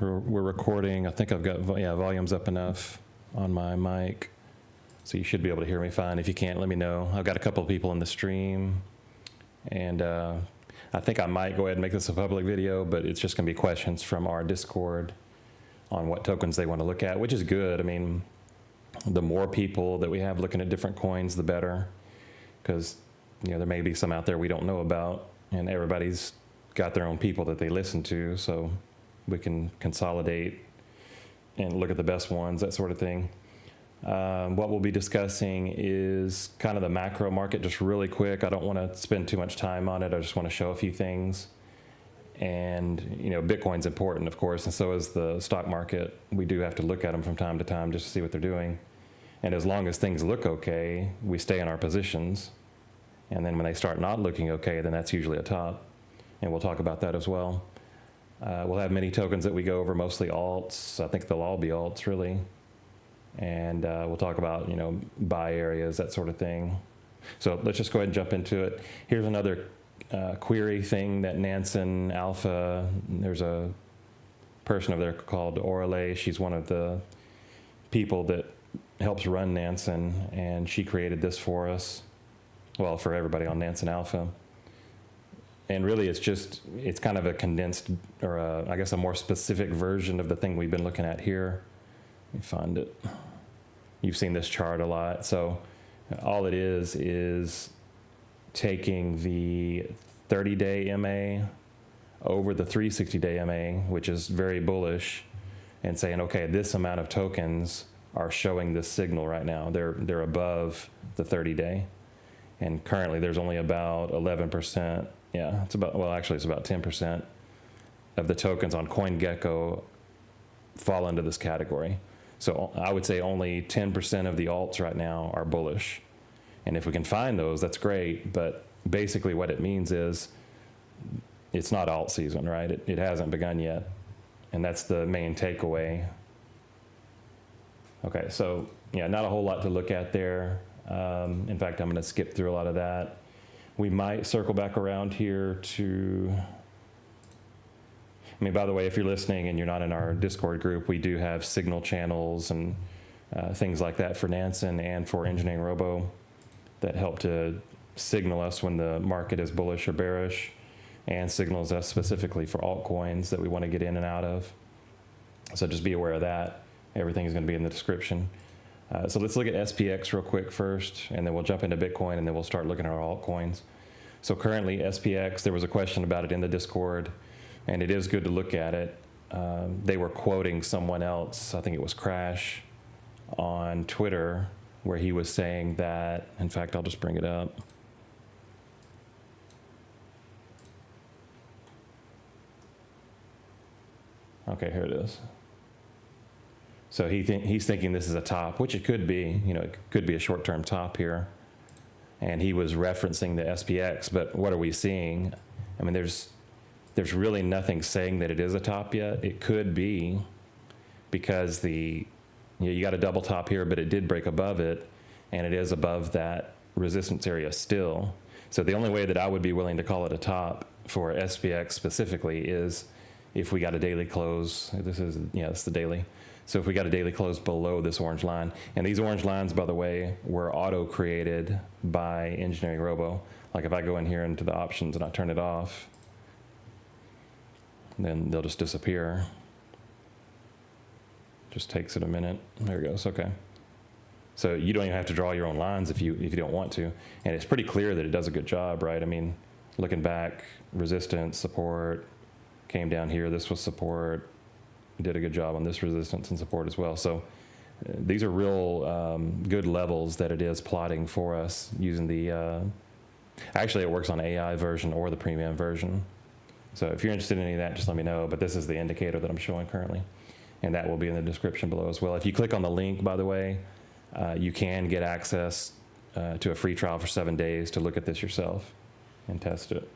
we're recording. I think I've got volumes up enough on my mic, so you should be able to hear me fine. If you can't, let me know. I've got a couple of people in the stream, and I think I might go ahead and make this a public video, but it's just going to be questions from our Discord on what tokens they want to look at, which is good. I mean, the more people that we have looking at different coins, the better, because there may be some out there we don't know about, and everybody's got their own people that they listen to, so we can consolidate and look at the best ones, that sort of thing. What we'll be discussing is kind of the macro market, just really quick. I don't want to spend too much time on it. I just want to show a few things. And Bitcoin's important, of course, and so is the stock market. We do have to look at them from time to time just to see what they're doing. And as long as things look okay, we stay in our positions. And then when they start not looking okay, then that's usually a top. And we'll talk about that as well. We'll have many tokens that we go over, mostly alts. I think they'll all be alts, really. And we'll talk about, buy areas, that sort of thing. So let's just go ahead and jump into it. Here's another query thing that Nansen Alpha, there's a person over there called Orale. She's one of the people that helps run Nansen, and she created this for us. Well, for everybody on Nansen Alpha. And really it's kind of a condensed, or I guess a more specific version of the thing we've been looking at here. Let me find it. You've seen this chart a lot. So all it is taking the 30-day MA over the 360-day MA, which is very bullish, and saying, okay, this amount of tokens are showing this signal right now. They're above the 30-day. And currently there's only about 11%. Yeah, it's about 10% of the tokens on CoinGecko fall into this category. So I would say only 10% of the alts right now are bullish. And if we can find those, that's great. But basically what it means is it's not alt season, right? It hasn't begun yet. And that's the main takeaway. Okay, so yeah, not a whole lot to look at there. In fact, I'm going to skip through a lot of that. We might circle back around here to, by the way, if you're listening and you're not in our Discord group, we do have signal channels and things like that for Nansen and for Engineering Robo that help to signal us when the market is bullish or bearish, and signals us specifically for altcoins that we want to get in and out of. So just be aware of that. Everything is going to be in the description. So let's look at SPX real quick first, and then we'll jump into Bitcoin, and then we'll start looking at our altcoins. So currently SPX, there was a question about it in the Discord, and it is good to look at it. They were quoting someone else, I think it was Crash, on Twitter, where he was saying that, in fact, I'll just bring it up. Okay, here it is. So he's thinking this is a top, which it could be. It could be a short-term top here. And he was referencing the SPX, but what are we seeing? There's really nothing saying that it is a top yet. It could be because you got a double top here, but it did break above it, and it is above that resistance area still. So the only way that I would be willing to call it a top for SPX specifically is if we got a daily close. It's the daily. So if we got a daily close below this orange line, and these orange lines, by the way, were auto-created by Engineering Robo. Like if I go in here into the options and I turn it off, then they'll just disappear. Just takes it a minute. There it goes. Okay. So you don't even have to draw your own lines if you don't want to, and it's pretty clear that it does a good job, right? Looking back, resistance, support, came down here. This was support. Did a good job on this resistance and support as well. So these are real good levels that it is plotting for us using the, actually it works on AI version or the premium version. So if you're interested in any of that, just let me know. But this is the indicator that I'm showing currently, and that will be in the description below as well. If you click on the link, by the way, you can get access to a free trial for 7 days to look at this yourself and test it.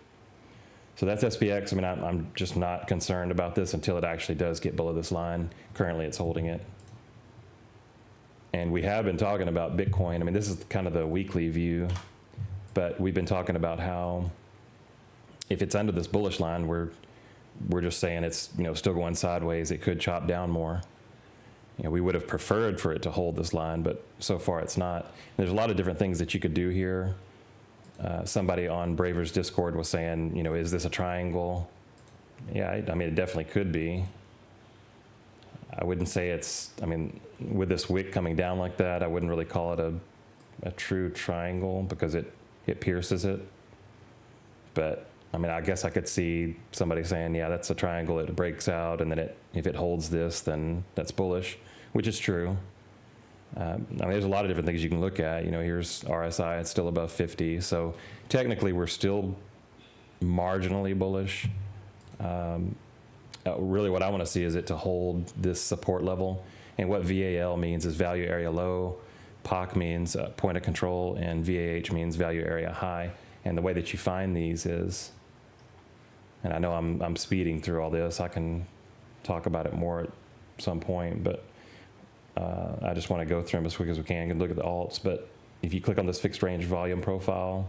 So that's SPX. I'm just not concerned about this until it actually does get below this line. Currently, it's holding it. And we have been talking about Bitcoin. This is kind of the weekly view, but we've been talking about how if it's under this bullish line, we're we're just saying it's, still going sideways. It could chop down more. We would have preferred for it to hold this line, but so far it's not. There's a lot of different things that you could do here. Somebody on Braver's Discord was saying, is this a triangle? Yeah, I mean, it definitely could be. I wouldn't say it's, with this wick coming down like that, I wouldn't really call it a true triangle because it pierces it. But, I guess I could see somebody saying, yeah, that's a triangle, it breaks out, and then if it holds this, then that's bullish, which is true. There's a lot of different things you can look at. Here's RSI, it's still above 50, so technically we're still marginally bullish. Really what I want to see is it to hold this support level, and what VAL means is value area low, POC means point of control, and VAH means value area high. And the way that you find these is, and I know I'm speeding through all this, I can talk about it more at some point, but I just want to go through them as quick as we can and look at the alts. But if you click on this fixed range volume profile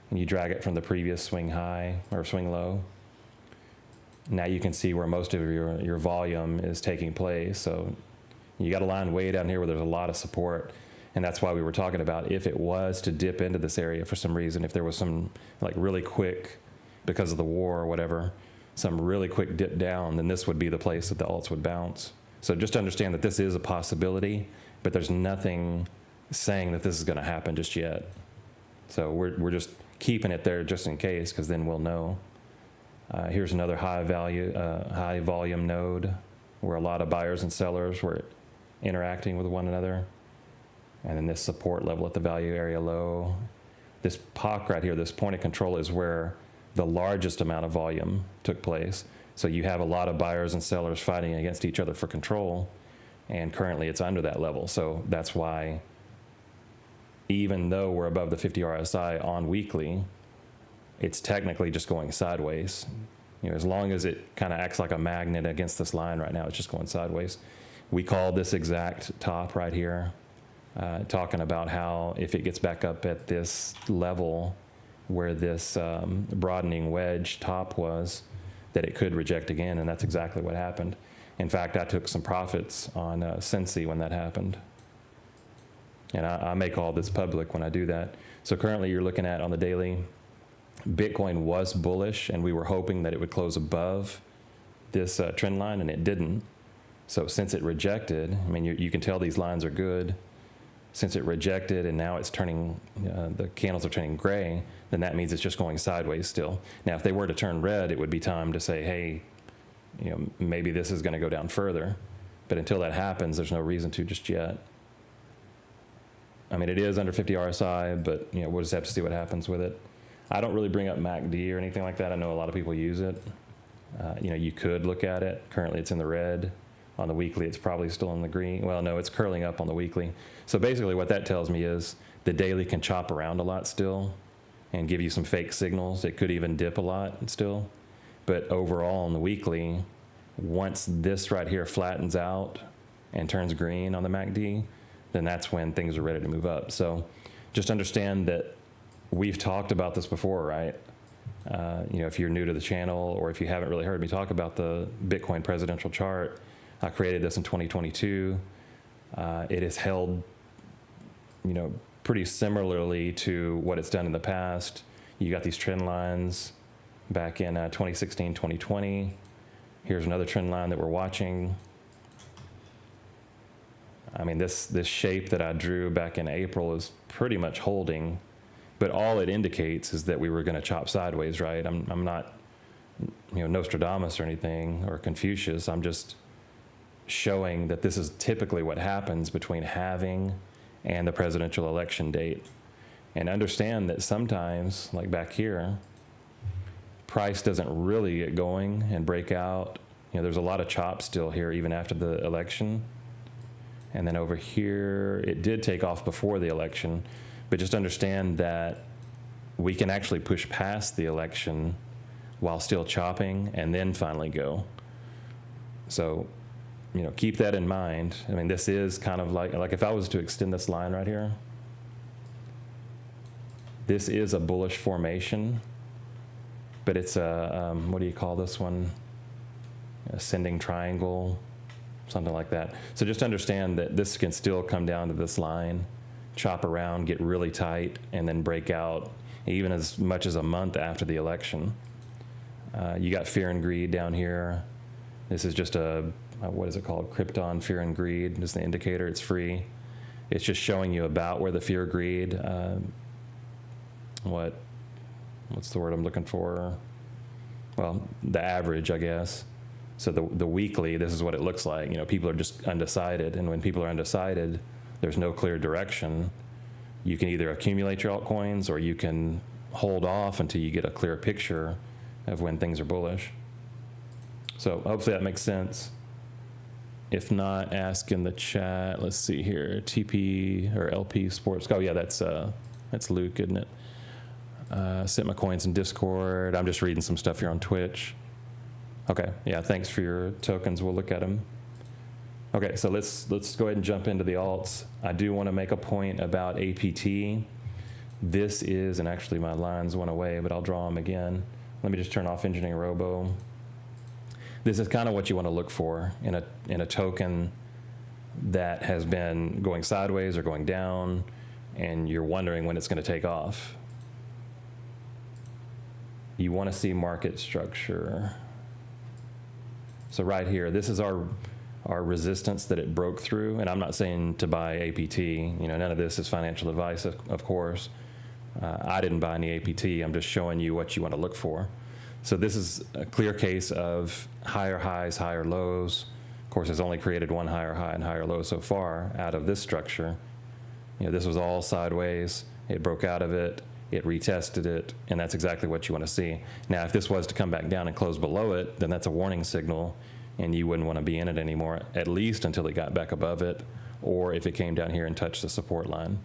and you drag it from the previous swing high or swing low, now you can see where most of your volume is taking place. So you got a line way down here where there's a lot of support. And that's why we were talking about if it was to dip into this area for some reason, if there was some really quick, because of the war or whatever, some really quick dip down, then this would be the place that the alts would bounce. So just understand that this is a possibility, but there's nothing saying that this is going to happen just yet. So we're just keeping it there just in case, because then we'll know. Here's another high volume node where a lot of buyers and sellers were interacting with one another. And then this support level at the value area low. This POC right here, this point of control, is where the largest amount of volume took place. So you have a lot of buyers and sellers fighting against each other for control, and currently it's under that level. So that's why, even though we're above the 50 RSI on weekly, it's technically just going sideways. As long as it kind of acts like a magnet against this line right now, it's just going sideways. We call this exact top right here, talking about how if it gets back up at this level where this broadening wedge top was, that it could reject again, and that's exactly what happened. In fact, I took some profits on SNSY when that happened. And I make all this public when I do that. So currently you're looking at, on the daily, Bitcoin was bullish, and we were hoping that it would close above this trend line, and it didn't. So since it rejected, you can tell these lines are good. Since it rejected and now it's turning, the candles are turning gray, then that means it's just going sideways still. Now, if they were to turn red, it would be time to say, hey, maybe this is going to go down further. But until that happens, there's no reason to just yet. It is under 50 RSI, but we'll just have to see what happens with it. I don't really bring up MACD or anything like that. I know a lot of people use it. You could look at it. Currently, it's in the red. On the weekly, it's probably still in the green. Well, no, it's curling up on the weekly. So basically what that tells me is the daily can chop around a lot still and give you some fake signals. It could even dip a lot still. But overall on the weekly, once this right here flattens out and turns green on the MACD, then that's when things are ready to move up. So just understand that we've talked about this before, right? If you're new to the channel, or if you haven't really heard me talk about the Bitcoin presidential chart, I created this in 2022. It has held, pretty similarly to what it's done in the past. You got these trend lines back in 2016, 2020. Here's another trend line that we're watching. This shape that I drew back in April is pretty much holding, but all it indicates is that we were going to chop sideways, right? I'm not, Nostradamus or anything, or Confucius. I'm just showing that this is typically what happens between halving and the presidential election date. And understand that sometimes, like back here, price doesn't really get going and break out. There's a lot of chop still here even after the election. And then over here, it did take off before the election, but just understand that we can actually push past the election while still chopping and then finally go. So keep that in mind. This is kind of like if I was to extend this line right here, this is a bullish formation, but it's a, what do you call this one? ascending triangle, something like that. So just understand that this can still come down to this line, chop around, get really tight, and then break out even as much as a month after the election. You got fear and greed down here. This is just a, what is it called? Krypton fear and greed. This is the indicator. It's free. It's just showing you about where the fear, greed, what's the word I'm looking for? Well, the average, I guess. So the weekly, this is what it looks like. You know, people are just undecided. And when people are undecided, there's no clear direction. You can either accumulate your altcoins or you can hold off until you get a clear picture of when things are bullish. So hopefully that makes sense. If not, ask in the chat. Let's see here, TP or LP Sports. Oh yeah, that's Luke, isn't it? Sent my coins in Discord. I'm just reading some stuff here on Twitch. Okay, yeah, thanks for your tokens. We'll look at them. Okay, so let's go ahead and jump into the alts. I do want to make a point about APT. This is, and actually my lines went away, but I'll draw them again. Let me just turn off Engineering Robo. This is kind of what you want to look for in a token that has been going sideways or going down, and you're wondering when it's going to take off. You want to see market structure. So right here, this is our resistance that it broke through, and I'm not saying to buy APT. You know, none of this is financial advice, of course. I didn't buy any APT. I'm just showing you what you want to look for. So this is a clear case of higher highs, higher lows. Of course, it's only created one higher high and higher low so far out of this structure. You know, this was all sideways. It broke out of it. It retested it, and that's exactly what you want to see. Now, if this was to come back down and close below it, then that's a warning signal, and you wouldn't want to be in it anymore, at least until it got back above it, or if it came down here and touched the support line.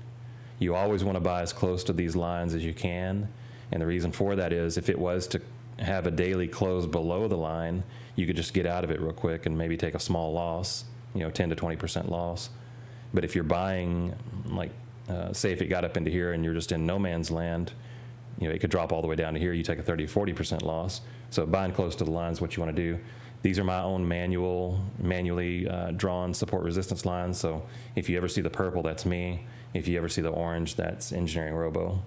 You always want to buy as close to these lines as you can, and the reason for that is if it was to have a daily close below the line, you could just get out of it real quick and maybe take a small loss, you know, 10 to 20% loss. But if you're buying, like, say if it got up into here and you're just in no man's land, you know, it could drop all the way down to here, you take a 30 to 40% loss. So buying close to the line is what you want to do. These are my own manually drawn support resistance lines. So if you ever see the purple, that's me. If you ever see the orange, that's Engineering Robo.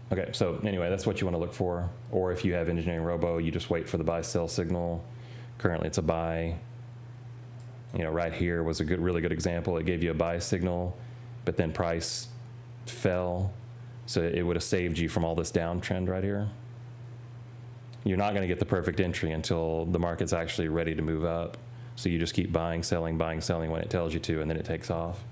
Okay, so anyway, that's what you want to look for. Or if you have Engineering Robo, you just wait for the buy sell signal. Currently it's a buy. You know, right here was a really good example. It gave you a buy signal, but then price fell. So it would have saved you from all this downtrend right here. You're not going to get the perfect entry until the market's actually ready to move up. So you just keep buying, selling when it tells you to, and then it takes off.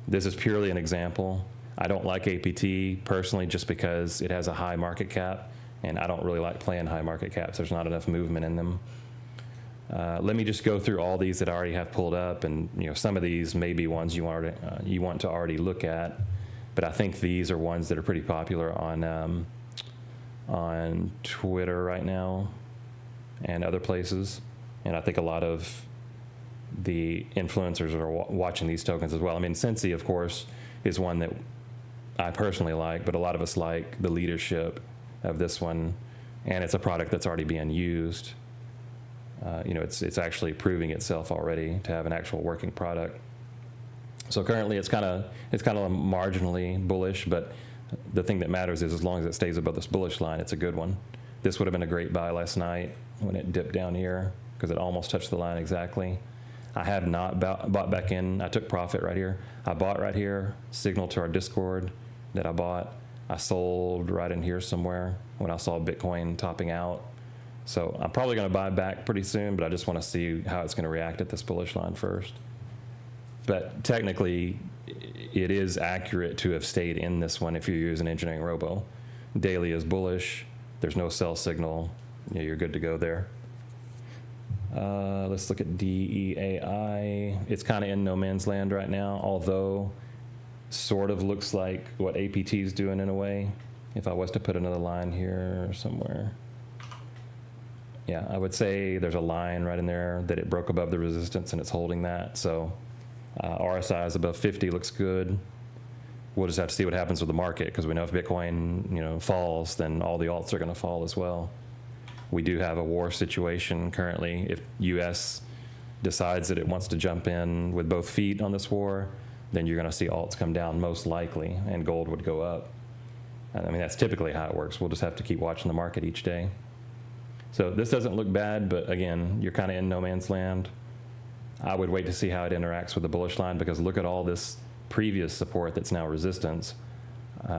This is purely an example. I don't like APT personally just because it has a high market cap, and I don't really like playing high market caps. There's not enough movement in them. Let me just go through all these that I already have pulled up, and you know, some of these may be ones you want to already look at, but I think these are ones that are pretty popular on Twitter right now and other places, and I think a lot of the influencers are watching these tokens as well. I mean, SNSY, of course, is one that I personally like, but a lot of us like the leadership of this one, and it's a product that's already being used. You know, it's actually proving itself already to have an actual working product. So currently, it's kind of marginally bullish, but the thing that matters is as long as it stays above this bullish line, it's a good one. This would have been a great buy last night when it dipped down here because it almost touched the line exactly. I have not bought back in. I took profit right here. I bought right here, signal to our Discord that I bought. I sold right in here somewhere when I saw Bitcoin topping out. So I'm probably going to buy back pretty soon, but I just want to see how it's going to react at this bullish line first. But technically, it is accurate to have stayed in this one if you're using Engineering Robo. Daily is bullish. There's no sell signal. Yeah, you're good to go there. Let's look at DEAI. It's kind of in no man's land right now, although sort of looks like what APT is doing in a way. If I was to put another line here somewhere. Yeah, I would say there's a line right in there that it broke above the resistance and it's holding that. So RSI is above 50, looks good. We'll just have to see what happens with the market because we know if Bitcoin, you know, falls, then all the alts are going to fall as well. We do have a war situation currently. If U.S. decides that it wants to jump in with both feet on this war, then you're going to see alts come down most likely, and gold would go up. I mean, that's typically how it works. We'll just have to keep watching the market each day. So this doesn't look bad, but again, you're kind of in no man's land. I would wait to see how it interacts with the bullish line, because look at all this previous support that's now resistance.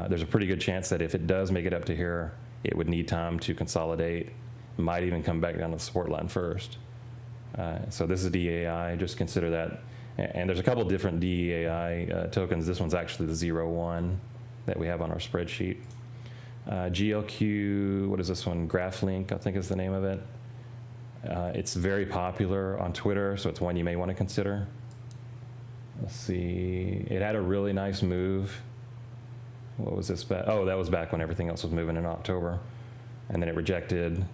There's a pretty good chance that if it does make it up to here, it would need time to consolidate, might even come back down to the support line first. So this is DEAI, just consider that. And there's a couple different DEAI tokens. This one's actually the 01 that we have on our spreadsheet. GLQ, what is this one? GraphLink, I think is the name of it. It's very popular on Twitter, so it's one you may want to consider. Let's see, it had a really nice move. What was this back? Oh, that was back when everything else was moving in October. And then it rejected.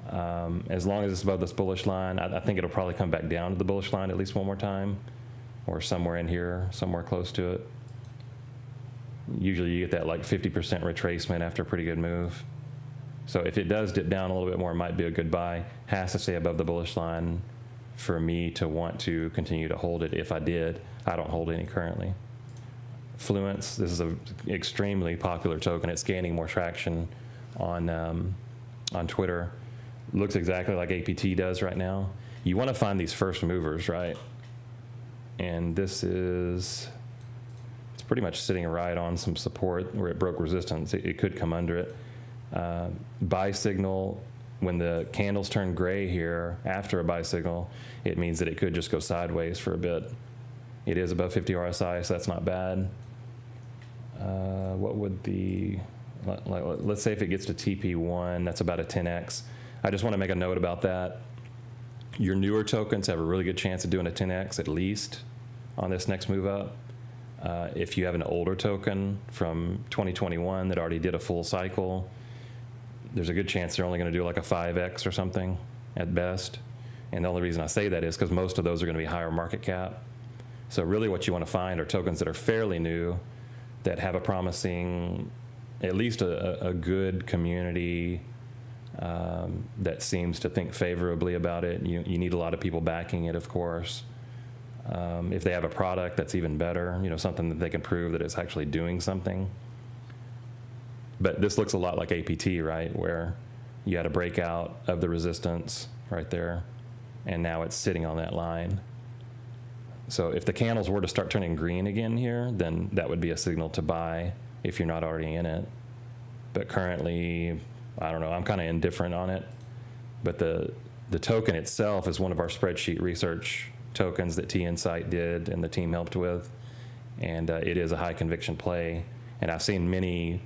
As long as it's above this bullish line, I think it'll probably come back down to the bullish line at least one more time, or somewhere in here, somewhere close to it. Usually you get that like 50% retracement after a pretty good move. So if it does dip down a little bit more, it might be a good buy. Has to stay above the bullish line for me to want to continue to hold it. If I did, I don't hold any currently. Fluence, this is an extremely popular token. It's gaining more traction on Twitter. Looks exactly like APT does right now. You want to find these first movers, right? And this is, it's pretty much sitting right on some support where it broke resistance. It could come under it. Buy signal, when the candles turn gray here after a buy signal, it means that it could just go sideways for a bit. It is above 50 RSI, so that's not bad. What would the, let's say if it gets to TP1, that's about a 10x. I just want to make a note about that. Your newer tokens have a really good chance of doing a 10x at least on this next move up. If you have an older token from 2021 that already did a full cycle, there's a good chance they're only going to do like a 5x or something at best. And the only reason I say that is because most of those are going to be higher market cap. So really what you want to find are tokens that are fairly new, that have a promising, at least a good community that seems to think favorably about it. You need a lot of people backing it, of course. If they have a product that's even better, you know, something that they can prove that it's actually doing something. But this looks a lot like APT, right? Where you had a breakout of the resistance right there, and now it's sitting on that line. So if the candles were to start turning green again here, then that would be a signal to buy if you're not already in it. But currently, I don't know, I'm kind of indifferent on it. But the token itself is one of our spreadsheet research tokens that TNSY did and the team helped with. And it is a high conviction play. And I've seen many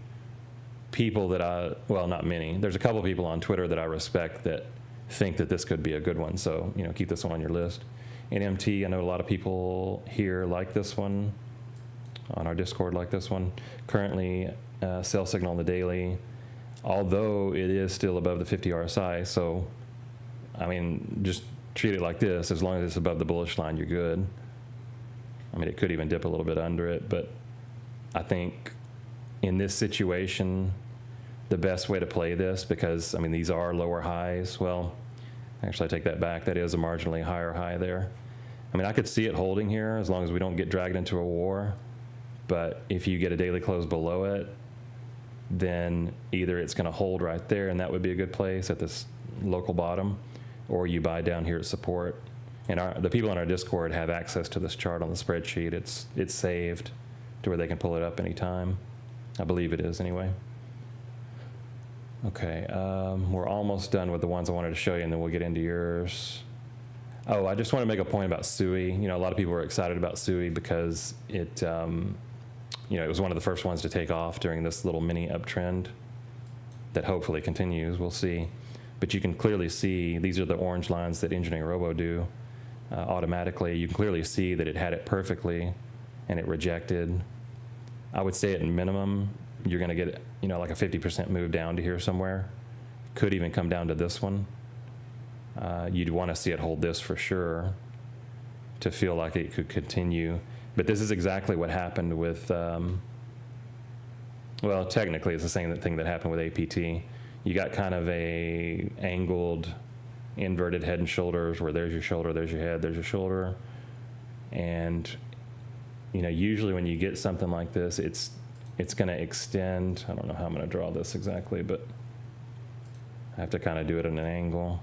people that well, not many. There's a couple people on Twitter that I respect that think that this could be a good one. So, you know, keep this one on your list. NMT, I know a lot of people here like this one, on our Discord like this one. Currently, sell signal on the daily, although it is still above the 50 RSI. So, I mean, just treat it like this. As long as it's above the bullish line, you're good. I mean, it could even dip a little bit under it, but I think in this situation, the best way to play this, because, I mean, these are lower highs. Well, actually, I take that back. That is a marginally higher high there. I mean, I could see it holding here as long as we don't get dragged into a war. But if you get a daily close below it, then either it's going to hold right there, and that would be a good place at this local bottom, or you buy down here at support. And the people on our Discord have access to this chart on the spreadsheet. It's saved to where they can pull it up anytime. I believe it is anyway. Okay, we're almost done with the ones I wanted to show you, and then we'll get into yours. Oh, I just want to make a point about SUI. You know, a lot of people were excited about SUI because it, you know, it was one of the first ones to take off during this little mini uptrend that hopefully continues. We'll see. But you can clearly see, these are the orange lines that Engineering Robo do automatically. You can clearly see that it had it perfectly, and it rejected. I would say at minimum, you're going to get, you know, like a 50% move down to here somewhere. Could even come down to this one. You'd want to see it hold this for sure to feel like it could continue. But this is exactly what happened with, well, technically it's the same thing that happened with APT. you got kind of a angled, inverted head and shoulders where there's your shoulder, there's your head, there's your shoulder. And, you know, usually when you get something like this, it's going to extend. I don't know how I'm going to draw this exactly, but I have to kind of do it at an angle.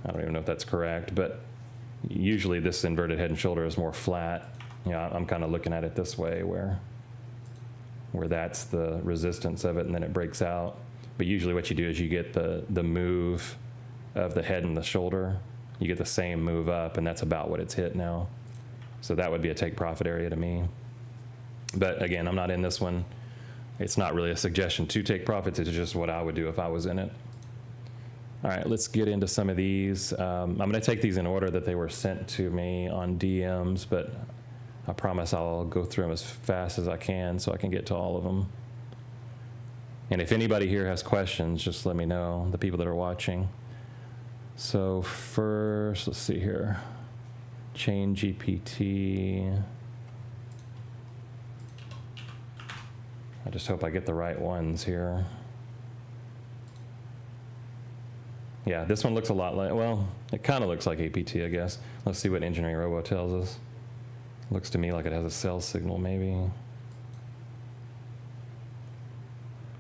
I don't even know if that's correct, but usually this inverted head and shoulder is more flat. You know, I'm kind of looking at it this way where that's the resistance of it, and then it breaks out. But usually what you do is you get the move of the head and the shoulder. You get the same move up, and that's about what it's hit now. So that would be a take profit area to me. But again, I'm not in this one. It's not really a suggestion to take profits. It's just what I would do if I was in it. All right, let's get into some of these. I'm going to take these in order that they were sent to me on DMs, but I promise I'll go through them as fast as I can so I can get to all of them. And if anybody here has questions, just let me know, the people that are watching. So first, let's see here. Chain GPT. I just hope I get the right ones here. Yeah, this one looks a lot like, well, it kind of looks like APT, I guess. Let's see what Engineering Robo tells us. Looks to me like it has a sell signal, maybe.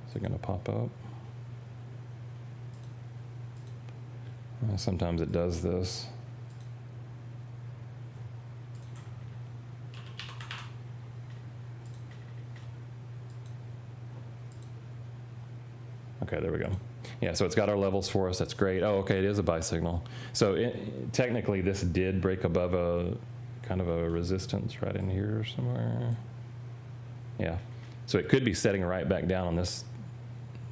Is it going to pop up? Sometimes it does this. Okay, there we go. Yeah, so it's got our levels for us. That's great. Oh, okay, it is a buy signal. So technically, this did break above a kind of a resistance right in here somewhere. Yeah, so it could be setting right back down on this,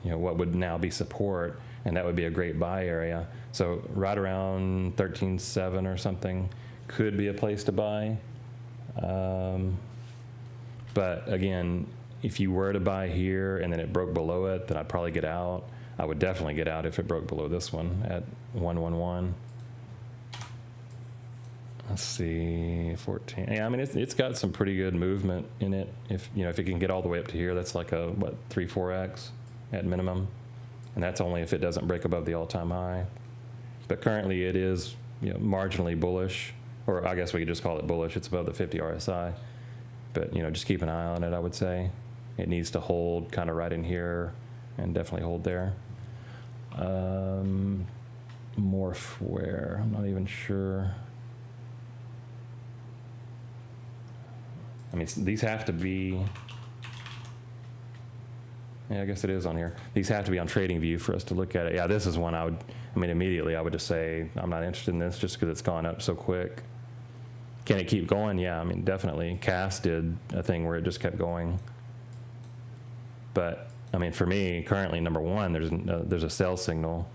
you know, what would now be support, and that would be a great buy area. So right around 13.7 or something could be a place to buy. But again, if you were to buy here and then it broke below it, then I'd probably get out. I would definitely get out if it broke below this one at 111. Let's see, 14. Yeah, I mean, it's got some pretty good movement in it. If, you know, if it can get all the way up to here, that's like a, what, 3-4x at minimum. And that's only if it doesn't break above the all-time high. But currently it is, you know, marginally bullish, or I guess we could just call it bullish. It's above the 50 RSI. But, you know, just keep an eye on it, I would say. It needs to hold kind of right in here and definitely hold there. Morphware, I'm not even sure. I mean, these have to be, yeah, I guess it is on here. These have to be on TradingView for us to look at it. Yeah, this is one I mean, immediately I would just say, I'm not interested in this just because it's gone up so quick. Can it keep going? Yeah, I mean, definitely. Cass did a thing where it just kept going. But, I mean, for me, currently, number one, there's a sell signal.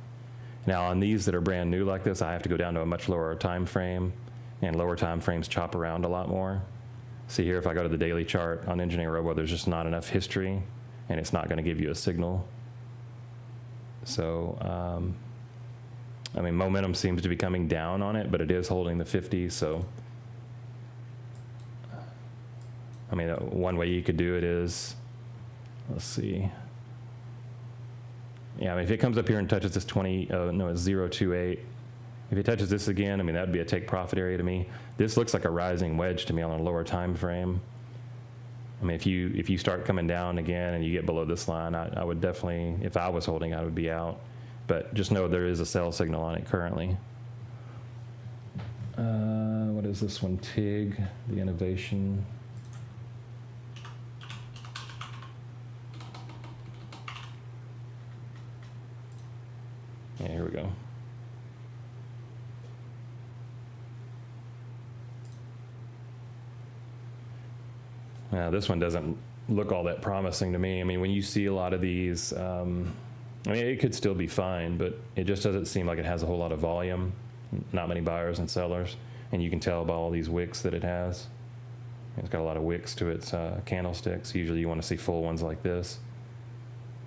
Now, on these that are brand new like this, I have to go down to a much lower time frame, and lower time frames chop around a lot more. See here, if I go to the daily chart on Engineering Robo, there's just not enough history, and it's not going to give you a signal. So, I mean, momentum seems to be coming down on it, but it is holding the 50, so. I mean, one way you could do it is, let's see. Yeah, I mean, if it comes up here and touches this 20, no, it's 0.28. If it touches this again, I mean, that would be a take profit area to me. This looks like a rising wedge to me on a lower time frame. I mean, if you start coming down again and you get below this line, I would definitely, if I was holding, I would be out. But just know there is a sell signal on it currently. What is this one? TIG, the innovation. Yeah, here we go. Now, this one doesn't look all that promising to me. I mean, when you see a lot of these, I mean, it could still be fine, but it just doesn't seem like it has a whole lot of volume, not many buyers and sellers, and you can tell by all these wicks that it has. It's got a lot of wicks to its candlesticks. Usually you want to see full ones like this.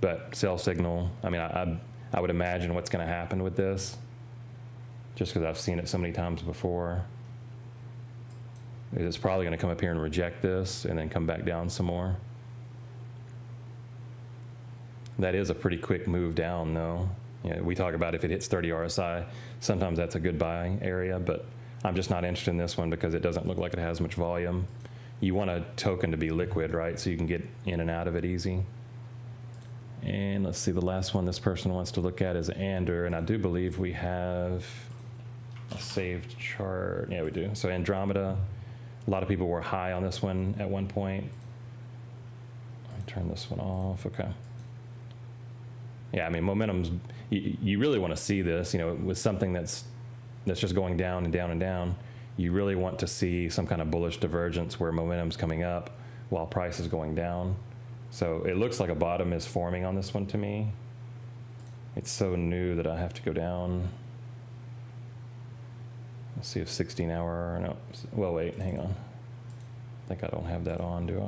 But sell signal, I mean, I would imagine what's going to happen with this, just because I've seen it so many times before. It's probably going to come up here and reject this and then come back down some more. That is a pretty quick move down, though. You know, we talk about if it hits 30 RSI, sometimes that's a good buy area, but I'm just not interested in this one because it doesn't look like it has much volume. You want a token to be liquid, right? So you can get in and out of it easy. And let's see, the last one this person wants to look at is ANDR, and I do believe we have a saved chart. Yeah, we do. So Andromeda, a lot of people were high on this one at one point. Let me turn this one off. Okay. Yeah, I mean, momentum's, you really want to see this, you know, with something that's just going down and down and down. You really want to see some kind of bullish divergence where momentum's coming up while price is going down. So it looks like a bottom is forming on this one to me. It's so new that I have to go down. Let's see if 16-hour, no, well, wait, hang on. I think I don't have that on, do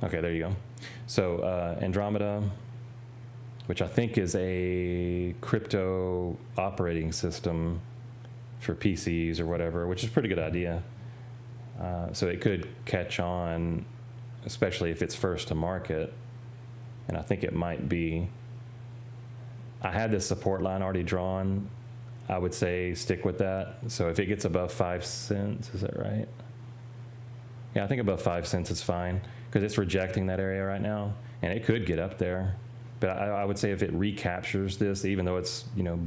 I? Okay, there you go. So Andromeda, which I think is a crypto operating system for PCs or whatever, which is a pretty good idea. So it could catch on, especially if it's first to market. And I think it might be. I had this support line already drawn. I would say stick with that. So if it gets above 5 cents, is that right? Yeah, I think above 5 cents is fine because it's rejecting that area right now, and it could get up there. But I would say if it recaptures this, even though it's, you know,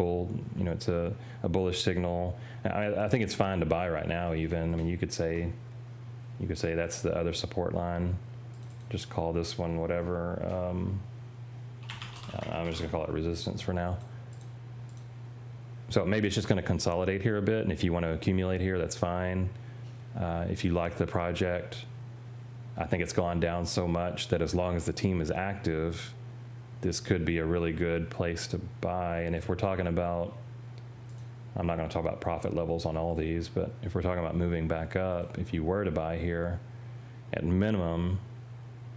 it's a bullish signal, I think it's fine to buy right now. Even, I mean, you could say that's the other support line. Just call this one whatever. I'm just gonna call it resistance for now. So maybe it's just gonna consolidate here a bit, and if you want to accumulate here, that's fine. If you like the project, I think it's gone down so much that as long as the team is active, this could be a really good place to buy. And if we're talking about, I'm not going to talk about profit levels on all these, but if we're talking about moving back up, if you were to buy here, at minimum,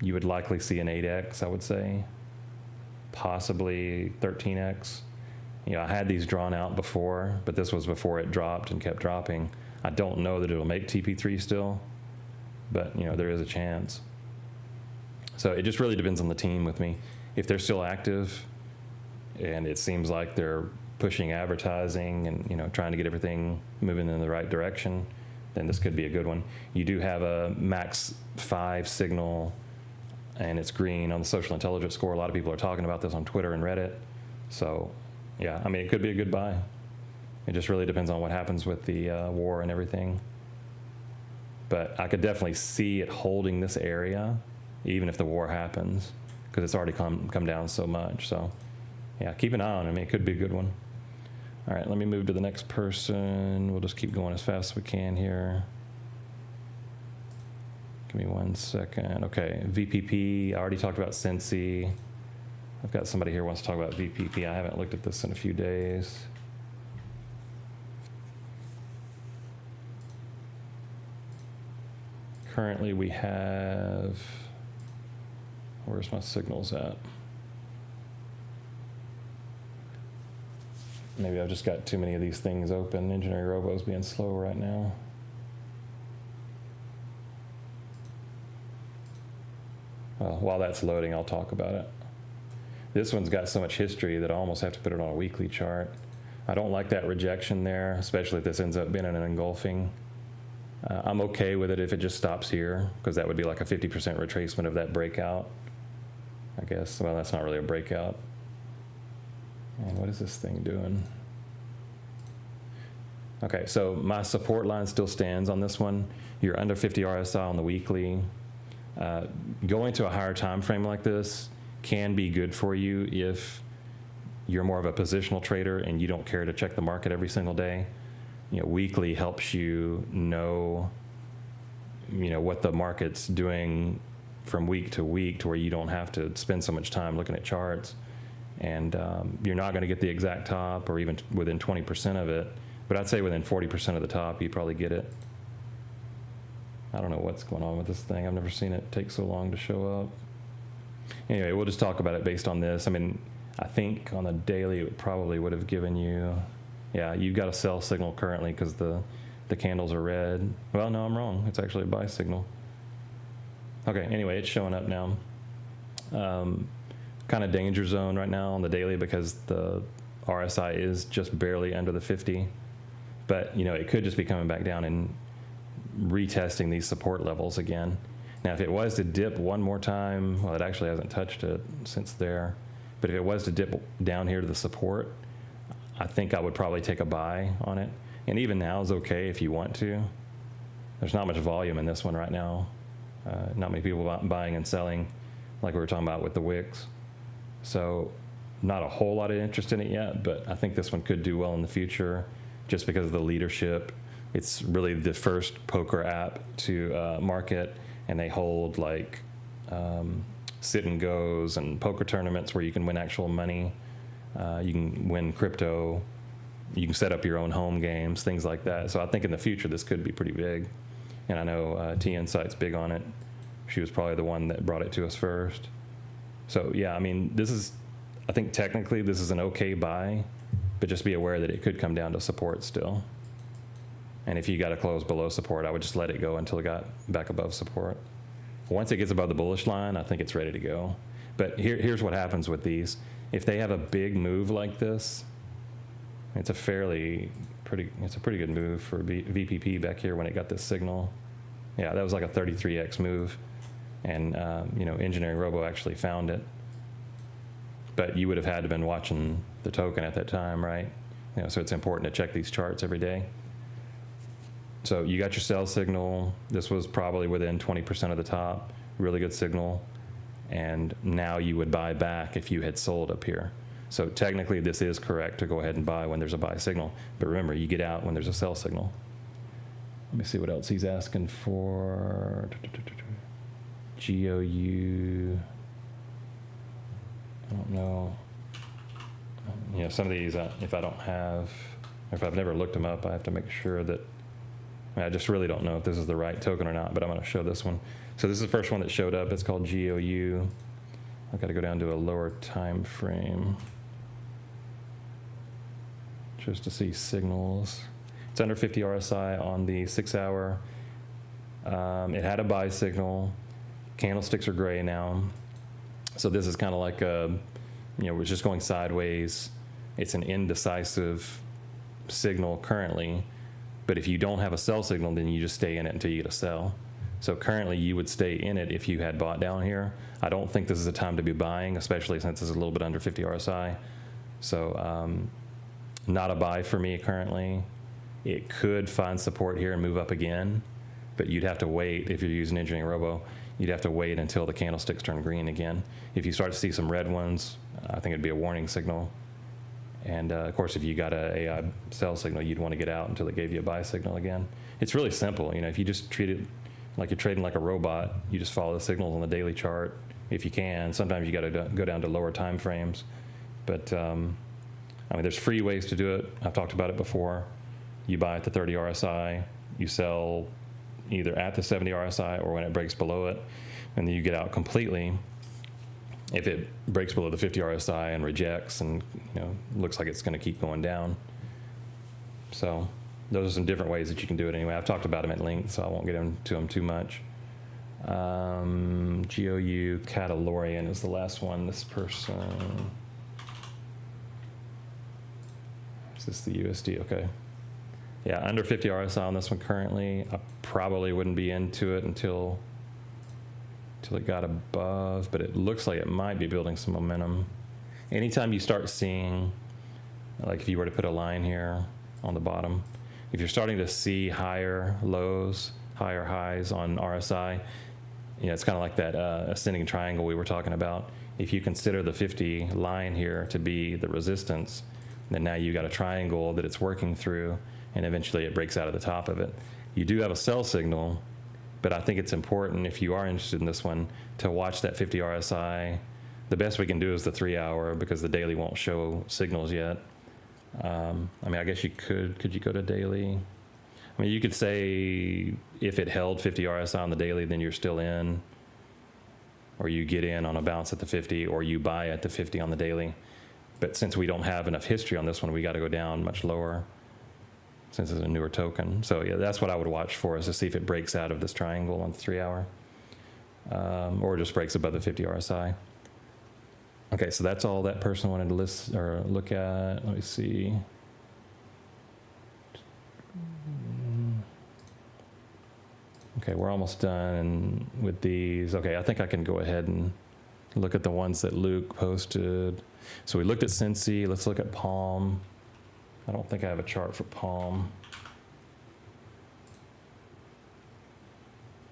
you would likely see an 8x, I would say, possibly 13x. You know, I had these drawn out before, but this was before it dropped and kept dropping. I don't know that it'll make TP3 still, but, you know, there is a chance. So it just really depends on the team with me. If they're still active and it seems like they're pushing advertising and, you know, trying to get everything moving in the right direction, then this could be a good one. You do have a max 5 signal and it's green on the social intelligence score. A lot of people are talking about this on Twitter and Reddit. So yeah, I mean, it could be a good buy. It just really depends on what happens with the war and everything. But I could definitely see it holding this area even if the war happens, because it's already come down so much. So yeah, keep an eye on it. I mean, it could be a good one. All right, let me move to the next person. We'll just keep going as fast as we can here. Give me 1 second. Okay, VPP, I already talked about SNSY. I've got somebody here who wants to talk about VPP. I haven't looked at this in a few days. Currently we have, where's my signals at? Maybe I've just got too many of these things open. Engineering Robo's being slow right now. Well, while that's loading, I'll talk about it. This one's got so much history that I almost have to put it on a weekly chart. I don't like that rejection there, especially if this ends up being an engulfing. I'm okay with it if it just stops here, because that would be like a 50% retracement of that breakout, I guess. Well, that's not really a breakout. And what is this thing doing? Okay, so my support line still stands on this one. You're under 50 RSI on the weekly. Going to a higher time frame like this can be good for you if you're more of a positional trader and you don't care to check the market every single day. You know, weekly helps you know, what the market's doing from week to week, to where you don't have to spend so much time looking at charts. And you're not going to get the exact top or even within 20% of it, but I'd say within 40% of the top, you probably get it. I don't know what's going on with this thing. I've never seen it take so long to show up. Anyway, we'll just talk about it based on this. I mean, I think on the daily, it probably would have given you, yeah, you've got a sell signal currently because the candles are red. Well, no, I'm wrong. It's actually a buy signal. Okay, anyway, it's showing up now. kind of danger zone right now on the daily because the RSI is just barely under the 50. But, you know, it could just be coming back down and retesting these support levels again. Now, if it was to dip one more time, well, it actually hasn't touched it since there. But if it was to dip down here to the support, I think I would probably take a buy on it. And even now is okay if you want to. There's not much volume in this one right now. Not many people buying and selling like we were talking about with the wicks. So not a whole lot of interest in it yet, but I think this one could do well in the future just because of the leadership. It's really the first poker app to market, and they hold like sit and goes and poker tournaments where you can win actual money. You can win crypto. You can set up your own home games, things like that. So I think in the future this could be pretty big. And I know TNsight's big on it. She was probably the one that brought it to us first. So yeah, I mean, I think technically this is an okay buy, but just be aware that it could come down to support still. And if you got to close below support, I would just let it go until it got back above support. Once it gets above the bullish line, I think it's ready to go. But here's what happens with these. If they have a big move like this, it's a pretty good move for VPP back here when it got this signal. Yeah, that was like a 33x move. And, you know, Engineering Robo actually found it. But you would have had to been watching the token at that time, right? You know, so it's important to check these charts every day. So you got your sell signal. This was probably within 20% of the top. Really good signal. And now you would buy back if you had sold up here. So technically this is correct to go ahead and buy when there's a buy signal. But remember, you get out when there's a sell signal. Let me see what else he's asking for. GOU. I don't know. You know, some of these, if I've never looked them up, I have to make sure that, I just really don't know if this is the right token or not, but I'm going to show this one. So this is the first one that showed up. It's called GOU. I've got to go down to a lower time frame just to see signals. It's under 50 RSI on the 6 hour. It had a buy signal. Candlesticks are gray now. So this is kind of like we're just going sideways. It's an indecisive signal currently, but if you don't have a sell signal, then you just stay in it until you get a sell. So currently you would stay in it if you had bought down here. I don't think this is a time to be buying, especially since it's a little bit under 50 RSI. So not a buy for me currently. It could find support here and move up again, but you'd have to wait if you're using Engineering Robo. You'd have to wait until the candlesticks turn green again. If you start to see some red ones, I think it'd be a warning signal. And of course, if you got an AI sell signal, you'd want to get out until it gave you a buy signal again. It's really simple. You know, if you just treat it like you're trading like a robot, you just follow the signals on the daily chart if you can. Sometimes you got to go down to lower time frames. But I mean, there's free ways to do it. I've talked about it before. You buy at the 30 RSI, you sell either at the 70 RSI or when it breaks below it, and then you get out completely. If it breaks below the 50 RSI and rejects and looks like it's going to keep going down. So those are some different ways that you can do it anyway. I've talked about them at length, so I won't get into them too much. GOU Catalorian is the last one. This person, is this the USD? Okay. Yeah, under 50 RSI on this one currently. I probably wouldn't be into it until it got above, but it looks like it might be building some momentum. Anytime you start seeing, like if you were to put a line here on the bottom, if you're starting to see higher lows, higher highs on RSI, it's kind of like that ascending triangle we were talking about. If you consider the 50 line here to be the resistance, then now you got a triangle that it's working through, and eventually it breaks out of the top of it. You do have a sell signal, but I think it's important, if you are interested in this one, to watch that 50 RSI. The best we can do is the 3 hour because the daily won't show signals yet. I mean, I guess you could you go to daily? I mean, you could say if it held 50 RSI on the daily, then you're still in, or you get in on a bounce at the 50, or you buy at the 50 on the daily. But since we don't have enough history on this one, we got to go down much lower since it's a newer token. So yeah, that's what I would watch for, is to see if it breaks out of this triangle on the 3 hour, or just breaks above the 50 RSI. Okay, so that's all that person wanted to list or look at. Let me see. Okay, we're almost done with these. Okay, I think I can go ahead and look at the ones that Luke posted. So we looked at SNSY. Let's look at Palm. I don't think I have a chart for Palm.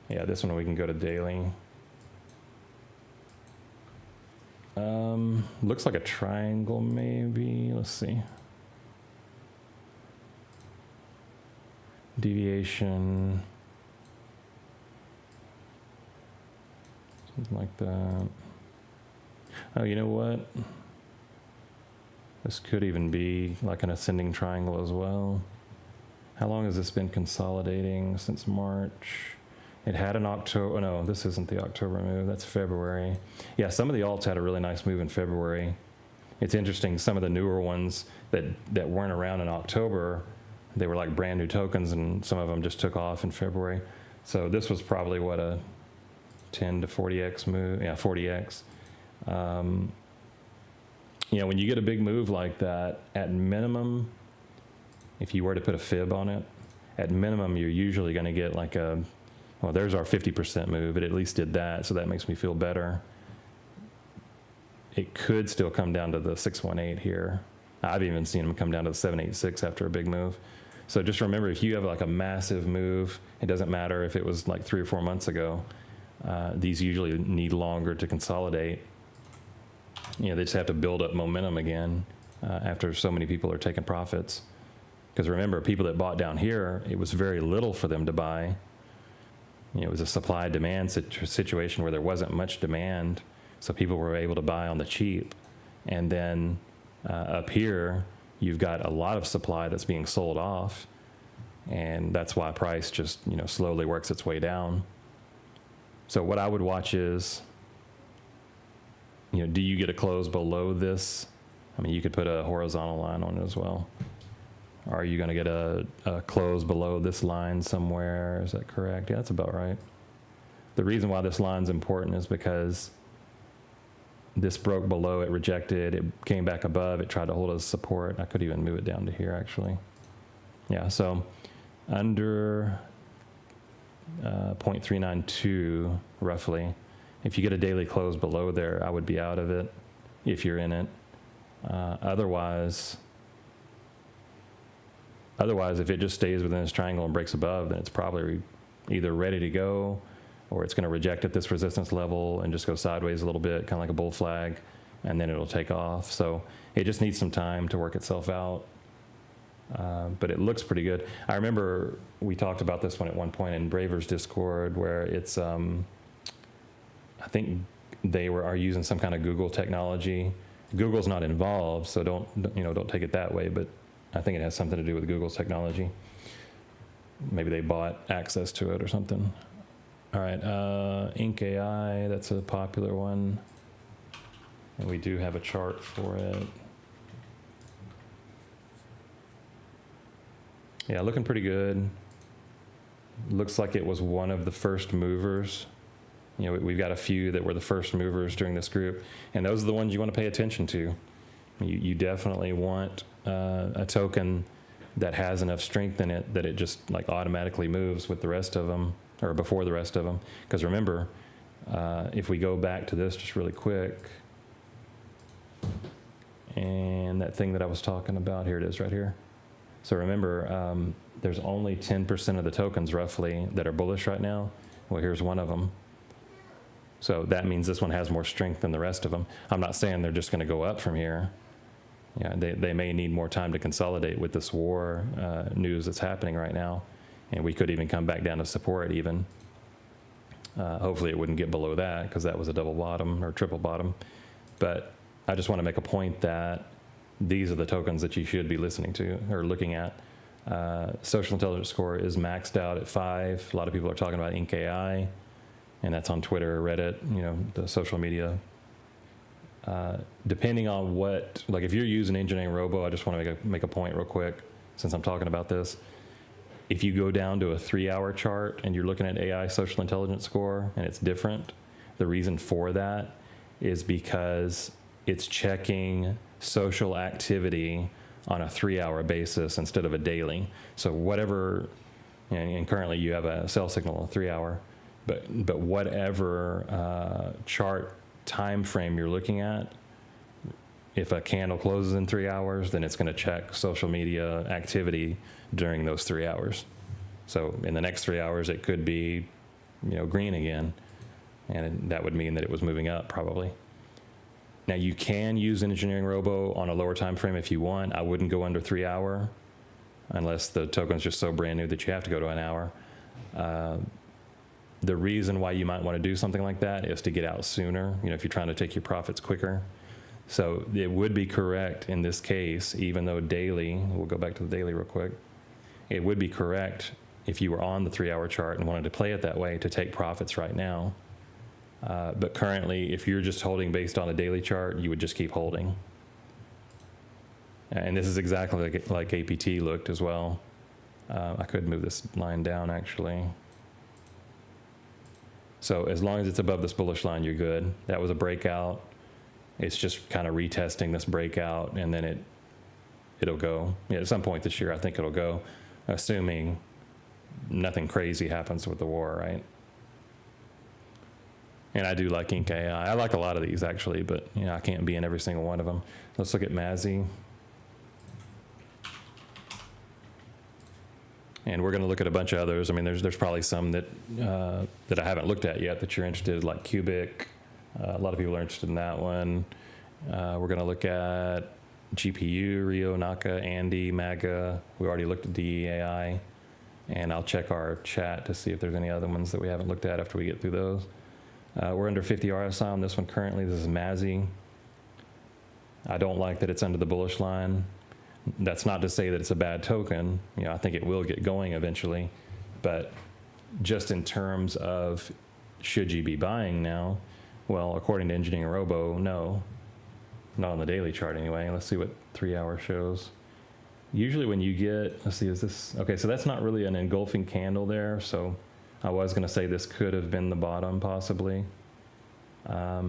Yeah, this one we can go to daily. Looks like a triangle maybe. Let's see. Deviation. Something like that. Oh, you know what? This could even be like an ascending triangle as well. How long has this been consolidating? Since March. It had an October, oh no, this isn't the October move, that's February. Yeah, some of the alts had a really nice move in February. It's interesting, some of the newer ones that weren't around in October, they were like brand new tokens, and some of them just took off in February. So this was probably what, a 10 to 40x move, yeah, 40x. You know, when you get a big move like that, at minimum, if you were to put a fib on it, at minimum, you're usually gonna get like a, well, there's our 50% move. It at least did that, so that makes me feel better. It could still come down to the 618 here. I've even seen them come down to the 786 after a big move. So just remember, if you have like a massive move, it doesn't matter if it was like 3 or 4 months ago. These usually need longer to consolidate. You know, they just have to build up momentum again after so many people are taking profits. Because remember, people that bought down here, it was very little for them to buy. You know, it was a supply-demand situation where there wasn't much demand, so people were able to buy on the cheap. And then up here, you've got a lot of supply that's being sold off, and that's why price just, you know, slowly works its way down. So what I would watch is, you know, do you get a close below this? I mean, you could put a horizontal line on it as well. Are you going to get a close below this line somewhere? Is that correct? Yeah, that's about right. The reason why this line's important is because this broke below, it rejected, it came back above, it tried to hold as support. I could even move it down to here, actually. Yeah, so under 0.392, roughly, if you get a daily close below there, I would be out of it if you're in it. Otherwise, if it just stays within this triangle and breaks above, then it's probably either ready to go, or it's going to reject at this resistance level and just go sideways a little bit, kind of like a bull flag, and then it'll take off. So it just needs some time to work itself out. But it looks pretty good. I remember we talked about this one at one point in Braver's Discord, where it's, I think they are using some kind of Google technology. Google's not involved, so don't take it that way, but I think it has something to do with Google's technology. Maybe they bought access to it or something. All right, INC.AI, that's a popular one. And we do have a chart for it. Yeah, looking pretty good. Looks like it was one of the first movers. You know, we've got a few that were the first movers during this group, and those are the ones you want to pay attention to. You definitely want a token that has enough strength in it that it just like automatically moves with the rest of them, or before the rest of them. Because remember, if we go back to this just really quick, and that thing that I was talking about, here it is right here. So remember, there's only 10% of the tokens roughly that are bullish right now. Well, here's one of them. So that means this one has more strength than the rest of them. I'm not saying they're just going to go up from here. Yeah, they may need more time to consolidate with this war news that's happening right now. And we could even come back down to support even. Hopefully it wouldn't get below that, because that was a double bottom or triple bottom. But I just want to make a point that these are the tokens that you should be listening to or looking at. Social intelligence score is maxed out at 5. A lot of people are talking about INC.AI, and that's on Twitter, Reddit, you know, the social media. Depending on what, like if you're using Engineering Robo, I just want to make a point real quick, since I'm talking about this. If you go down to a 3-hour chart and you're looking at AI social intelligence score and it's different, the reason for that is because it's checking social activity on a 3-hour basis instead of a daily. So whatever, and currently you have a cell signal of 3-hour, but whatever chart time frame you're looking at, if a candle closes in 3 hours, then it's going to check social media activity during those 3 hours. So in the next 3 hours, it could be, green again, and that would mean that it was moving up probably. Now you can use Engineering Robo on a lower time frame if you want. I wouldn't go under 3 hour unless the token's just so brand new that you have to go to an hour. The reason why you might want to do something like that is to get out sooner, if you're trying to take your profits quicker. So it would be correct in this case, even though daily, we'll go back to the daily real quick, it would be correct if you were on the 3-hour chart and wanted to play it that way to take profits right now. But currently, if you're just holding based on a daily chart, you would just keep holding. And this is exactly like APT looked as well. I could move this line down actually. So as long as it's above this bullish line, you're good. That was a breakout. It's just kind of retesting this breakout, and then it'll go. At some point this year, I think it'll go, assuming nothing crazy happens with the war, right? And I do like Ink AI. I like a lot of these actually, but I can't be in every single one of them. Let's look at Mazzy. And we're going to look at a bunch of others. I mean, there's probably some that I haven't looked at yet that you're interested in, like Cubic. A lot of people are interested in that one. We're going to look at GPU, Rio, Naka, Andy, MAGA. We already looked at DEAI. And I'll check our chat to see if there's any other ones that we haven't looked at after we get through those. We're under 50 RSI on this one currently. This is Mazzy. I don't like that it's under the bullish line. That's not to say that it's a bad token. I think it will get going eventually. But just in terms of should you be buying now, well, according to Engineering Robo, no. Not on the daily chart anyway. Let's see what 3-hour shows. Usually when you get, let's see, is this, okay, so that's not really an engulfing candle there. So I was going to say this could have been the bottom possibly.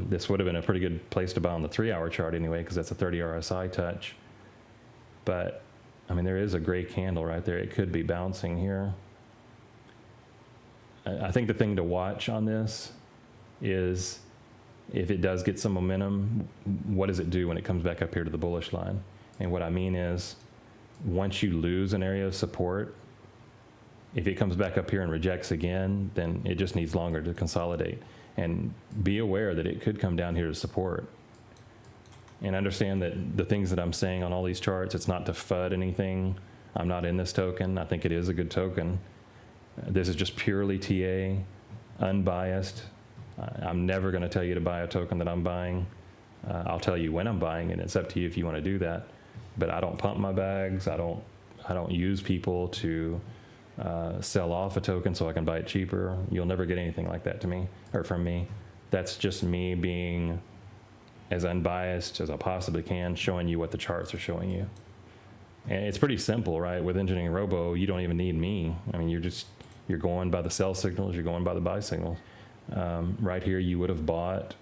This would have been a pretty good place to buy on the 3-hour chart anyway, because that's a 30 RSI touch. But I mean, there is a gray candle right there. It could be bouncing here. I think the thing to watch on this is if it does get some momentum, what does it do when it comes back up here to the bullish line? And what I mean is, once you lose an area of support, if it comes back up here and rejects again, then it just needs longer to consolidate. And be aware that it could come down here to support. And understand that the things that I'm saying on all these charts, it's not to FUD anything. I'm not in this token. I think it is a good token. This is just purely TA, unbiased. I'm never going to tell you to buy a token that I'm buying. I'll tell you when I'm buying, and it's up to you if you want to do that. But I don't pump my bags. I don't use people to sell off a token so I can buy it cheaper. You'll never get anything like that to me or from me. That's just me being as unbiased as I possibly can, showing you what the charts are showing you. And it's pretty simple, right? With Engineering Robo, you don't even need me. I mean, you're going by the sell signals, you're going by the buy signals. Right here, you would have bought.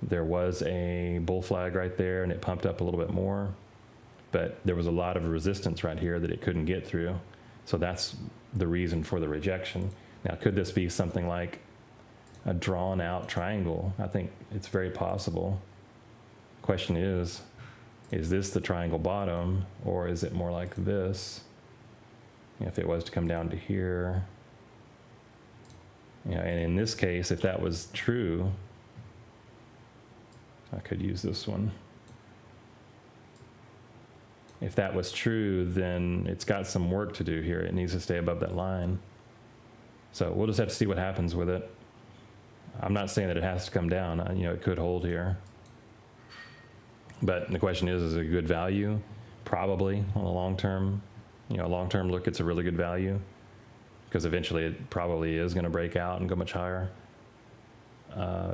There was a bull flag right there, and it pumped up a little bit more. But there was a lot of resistance right here that it couldn't get through. So that's the reason for the rejection. Now, could this be something like a drawn out triangle? I think it's very possible. Question is this the triangle bottom, or is it more like this? If it was to come down to here. And in this case, if that was true, I could use this one. If that was true, then it's got some work to do here. It needs to stay above that line. So we'll just have to see what happens with it. I'm not saying that it has to come down. It could hold here. But the question is it a good value? Probably on a long-term, long-term look, it's a really good value, because eventually it probably is going to break out and go much higher.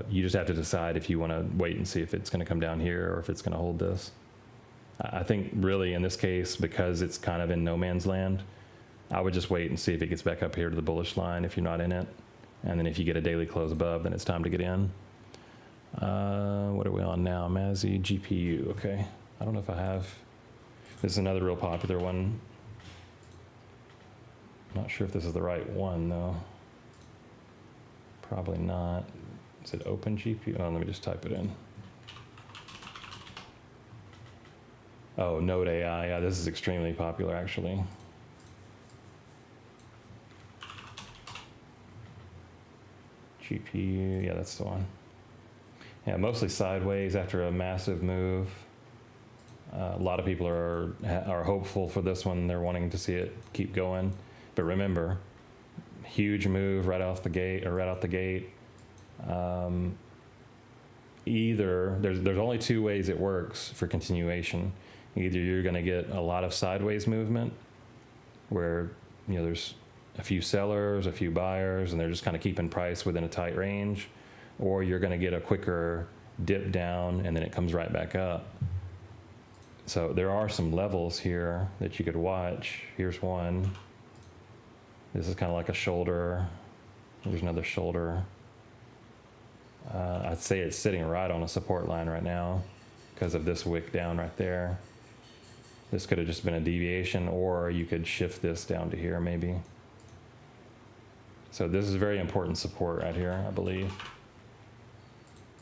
You just have to decide if you want to wait and see if it's going to come down here or if it's going to hold this. I think really in this case, because it's kind of in no man's land, I would just wait and see if it gets back up here to the bullish line if you're not in it. And then if you get a daily close above, then it's time to get in. What are we on now? Mazzy GPU. Okay. I don't know if I have. This is another real popular one. Not sure if this is the right one though. Probably not. Is it Open GPU? Oh, let me just type it in. Oh, Node AI. Yeah, this is extremely popular actually. GPU. Yeah, that's the one. Yeah, mostly sideways after a massive move. A lot of people are hopeful for this one. They're wanting to see it keep going. But remember, huge move right off the gate, or right out the gate. Either there's only two ways it works for continuation. Either you're going to get a lot of sideways movement, where there's a few sellers, a few buyers, and they're just kind of keeping price within a tight range, or you're going to get a quicker dip down and then it comes right back up. So there are some levels here that you could watch. Here's one. This is kind of like a shoulder. There's another shoulder. I'd say it's sitting right on a support line right now because of this wick down right there. This could have just been a deviation, or you could shift this down to here maybe. So this is very important support right here, I believe.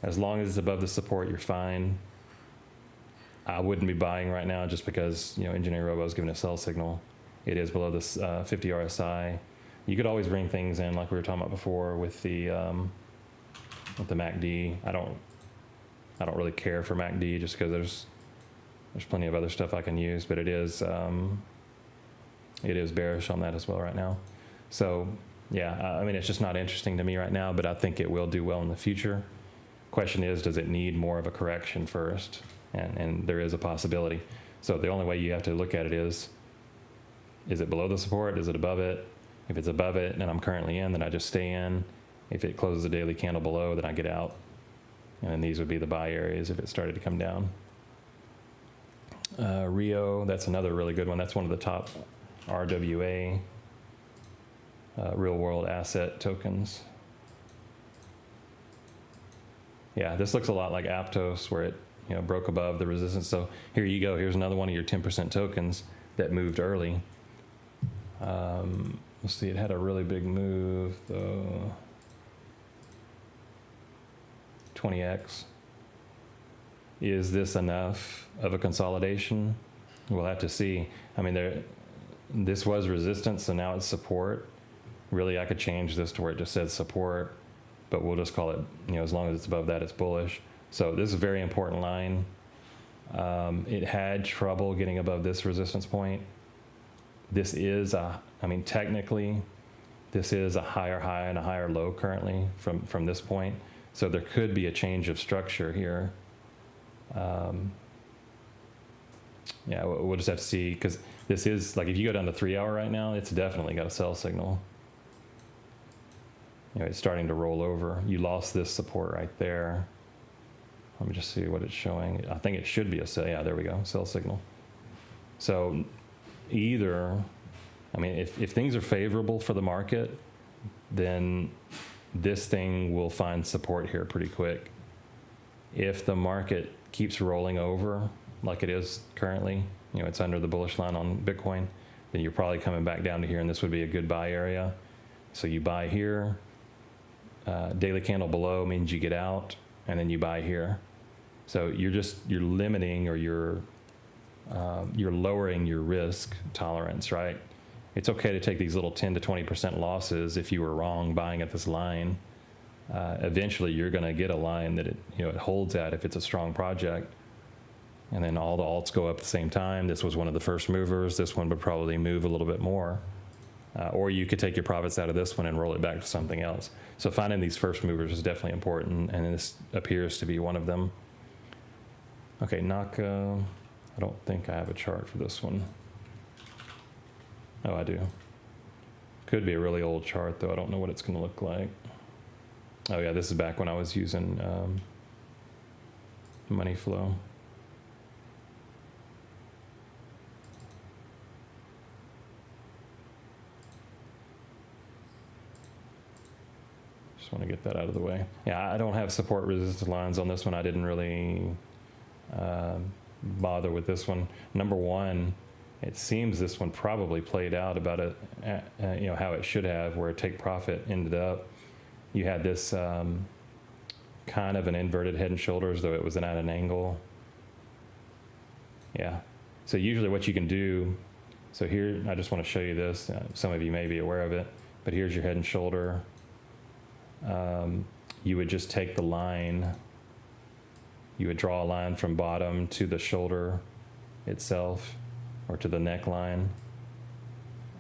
As long as it's above the support, you're fine. I wouldn't be buying right now just because, Engineering Robo is giving a sell signal. It is below this 50 RSI. You could always bring things in like we were talking about before with the MACD. I don't really care for MACD just because there's plenty of other stuff I can use, but it is bearish on that as well right now. So yeah, I mean, it's just not interesting to me right now, but I think it will do well in the future. Question is, does it need more of a correction first? And there is a possibility. So the only way you have to look at it is it below the support? Is it above it? If it's above it and I'm currently in, then I just stay in. If it closes the daily candle below, then I get out. And then these would be the buy areas if it started to come down. Rio, that's another really good one. That's one of the top RWA, real world asset tokens. Yeah, this looks a lot like Aptos, where it broke above the resistance. So here you go. Here's another one of your 10% tokens that moved early. Let's see, it had a really big move though. 20x. Is this enough of a consolidation? We'll have to see. I mean, this was resistance, so now it's support. Really, I could change this to where it just says support, but we'll just call it, as long as it's above that, it's bullish. So this is a very important line. It had trouble getting above this resistance point. This is technically, this is a higher high and a higher low currently from this point. So there could be a change of structure here. Yeah, we'll just have to see, because this is, like, if you go down to 3 hour right now, it's definitely got a sell signal. It's starting to roll over. You lost this support right there. Let me just see what it's showing. I think it should be a sell. Yeah, there we go, sell signal. So either, if things are favorable for the market, then this thing will find support here pretty quick. If the market keeps rolling over like it is currently, it's under the bullish line on Bitcoin, then you're probably coming back down to here, and this would be a good buy area. So you buy here, daily candle below means you get out, and then you buy here. So you're limiting, or you're lowering your risk tolerance, right? It's okay to take these little 10 to 20% losses if you were wrong buying at this line. Eventually you're going to get a line that it holds at if it's a strong project, and then all the alts go up at the same time. This was one of the first movers. This one would probably move a little bit more, or you could take your profits out of this one and roll it back to something else. So finding these first movers is definitely important, and this appears to be one of them. Okay, Naka, I don't think I have a chart for this one. Oh, I do. Could be a really old chart though. I don't know what it's going to look like. Oh yeah, this is back when I was using money flow. Just want to get that out of the way. Yeah, I don't have support resistance lines on this one. I didn't really bother with this one. Number one, it seems this one probably played out about you know, how it should have, where take profit ended up. You had this kind of an inverted head and shoulders, though it was at an angle. Yeah. So usually what you can do, so here, I just want to show you this. Some of you may be aware of it, but here's your head and shoulder. You would just take the line, you would draw a line from bottom to the shoulder itself, or to the neckline,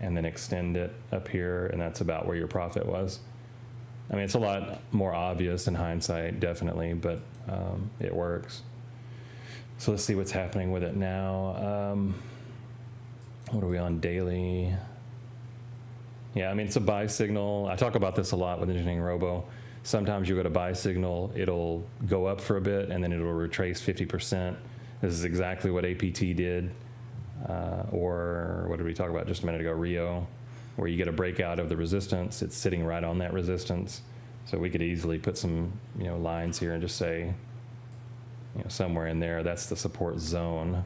and then extend it up here, and that's about where your profit was. I mean, it's a lot more obvious in hindsight, definitely, but it works. So let's see what's happening with it now. What are we on daily? Yeah, I mean, it's a buy signal. I talk about this a lot with Engineering Robo. Sometimes you go to buy signal, it'll go up for a bit, and then it'll retrace 50%. This is exactly what APT did, or what did we talk about just a minute ago, Rio, where you get a breakout of the resistance. It's sitting right on that resistance. So we could easily put some, you know, lines here and just say, you know, somewhere in there, that's the support zone.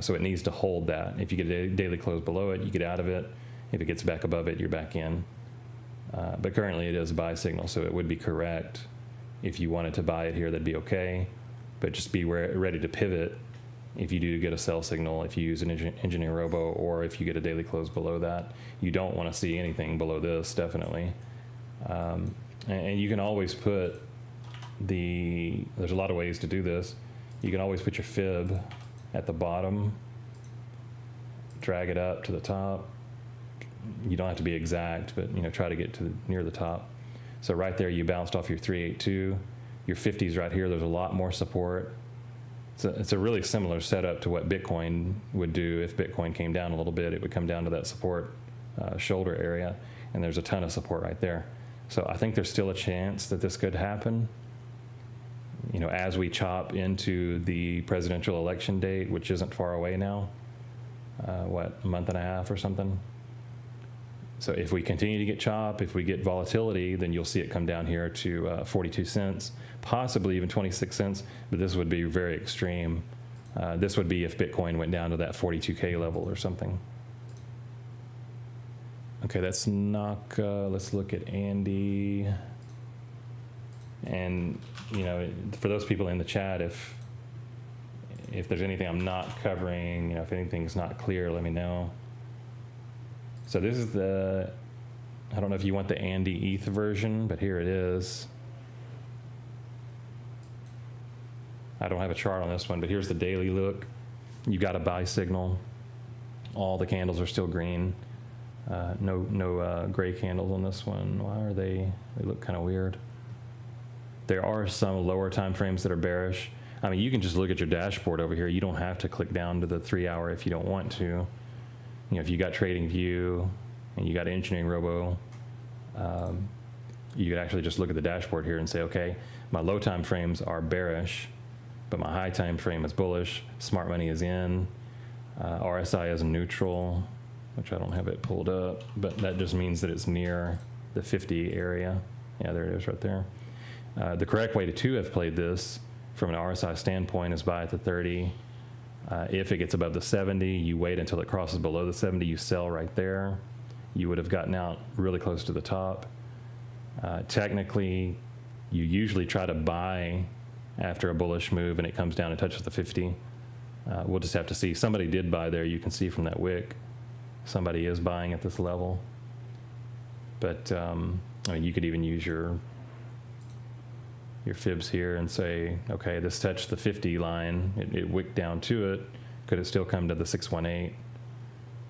So it needs to hold that. If you get a daily close below it, you get out of it. If it gets back above it, you're back in. But currently it is a buy signal, so it would be correct. If you wanted to buy it here, that'd be okay. But just be ready to pivot if you do get a sell signal, if you use an Engineering Robo, or if you get a daily close below that. You don't want to see anything below this, definitely. And you can always put there's a lot of ways to do this. You can always put your fib at the bottom, drag it up to the top. You don't have to be exact, but you know, try to get to near the top. So right there, you bounced off your 382. Your 50s right here, there's a lot more support. It's a really similar setup to what Bitcoin would do. If Bitcoin came down a little bit, it would come down to that support shoulder area, and there's a ton of support right there. So I think there's still a chance that this could happen. You know, as we chop into the presidential election date, which isn't far away now, what, a month and a half or something? So if we continue to get chop, if we get volatility, then you'll see it come down here to 42 cents, possibly even 26 cents, but this would be very extreme. This would be if Bitcoin went down to that 42K level or something. Okay, that's knock, let's look at Andy. And, you know, for those people in the chat, if there's anything I'm not covering, you know, if anything's not clear, let me know. So this is I don't know if you want the Andy ETH version, but here it is. I don't have a chart on this one, but here's the daily look. You got a buy signal. All the candles are still green. No gray candles on this one. Why are they look kind of weird. There are some lower time frames that are bearish. I mean, you can just look at your dashboard over here. You don't have to click down to the 3 hour if you don't want to. You know, if you got Trading View and you got Engineering Robo, you could actually just look at the dashboard here and say, okay, my low time frames are bearish, but my high time frame is bullish. Smart money is in. RSI is neutral, which I don't have it pulled up, but that just means that it's near the 50 area. Yeah, there it is right there. The correct way to have played this from an RSI standpoint is buy at the 30. If it gets above the 70, you wait until it crosses below the 70, you sell right there. You would have gotten out really close to the top. Technically, you usually try to buy after a bullish move and it comes down and touches the 50. We'll just have to see. Somebody did buy there. You can see from that wick. Somebody is buying at this level. But I mean, you could even use your fibs here and say, okay, this touched the 50 line. It wicked down to it. Could it still come to the 618?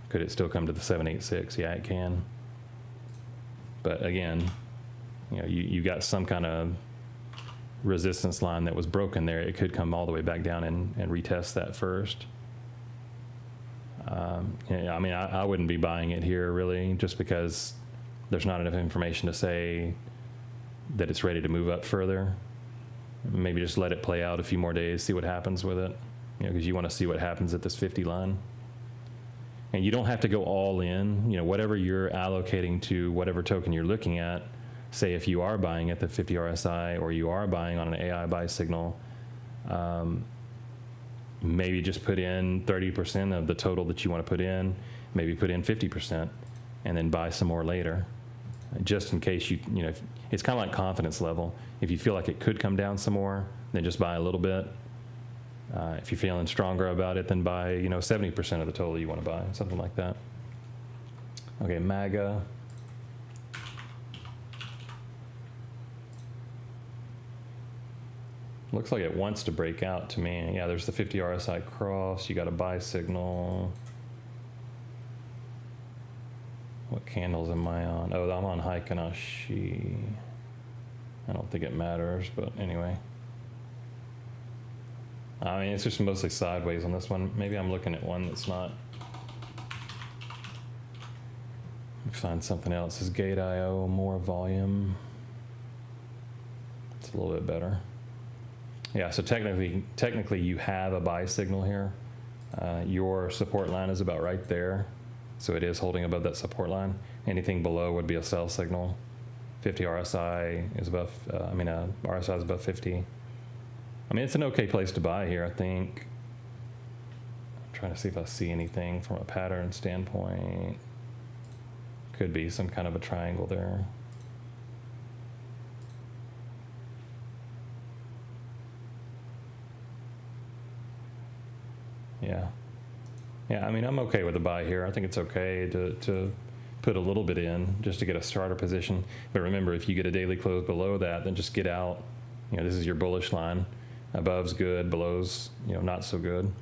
Could it still come to the 786? Yeah, it can. But again, you know, you got some kind of resistance line that was broken there. It could come all the way back down and retest that first. Yeah, I mean, I wouldn't be buying it here really, just because there's not enough information to say that it's ready to move up further. Maybe just let it play out a few more days, see what happens with it, you know, because you want to see what happens at this 50 line. And you don't have to go all in, you know, whatever you're allocating to whatever token you're looking at, say if you are buying at the 50 RSI or you are buying on an AI buy signal, maybe just put in 30% of the total that you want to put in, maybe put in 50%, and then buy some more later, just in case you know, it's kind of like confidence level. If you feel like it could come down some more, then just buy a little bit. If you're feeling stronger about it, then buy, you know, 70% of the total you want to buy, something like that. Okay, MAGA. Looks like it wants to break out to me. Yeah, there's the 50 RSI cross. You got a buy signal. What candles am I on? Oh, I'm on Heikinashi. I don't think it matters, but anyway. I mean, it's just mostly sideways on this one. Maybe I'm looking at one that's not. Find something else. Is Gate.io more volume? It's a little bit better. Yeah, so technically you have a buy signal here. Your support line is about right there. So it is holding above that support line. Anything below would be a sell signal. 50 RSI is above, RSI is above 50. I mean, it's an okay place to buy here, I think. I'm trying to see if I see anything from a pattern standpoint. Could be some kind of a triangle there. Yeah, I mean, I'm okay with the buy here. I think it's okay to put a little bit in just to get a starter position. But remember, if you get a daily close below that, then just get out. You know, this is your bullish line. Above's good, below's, you know, not so good.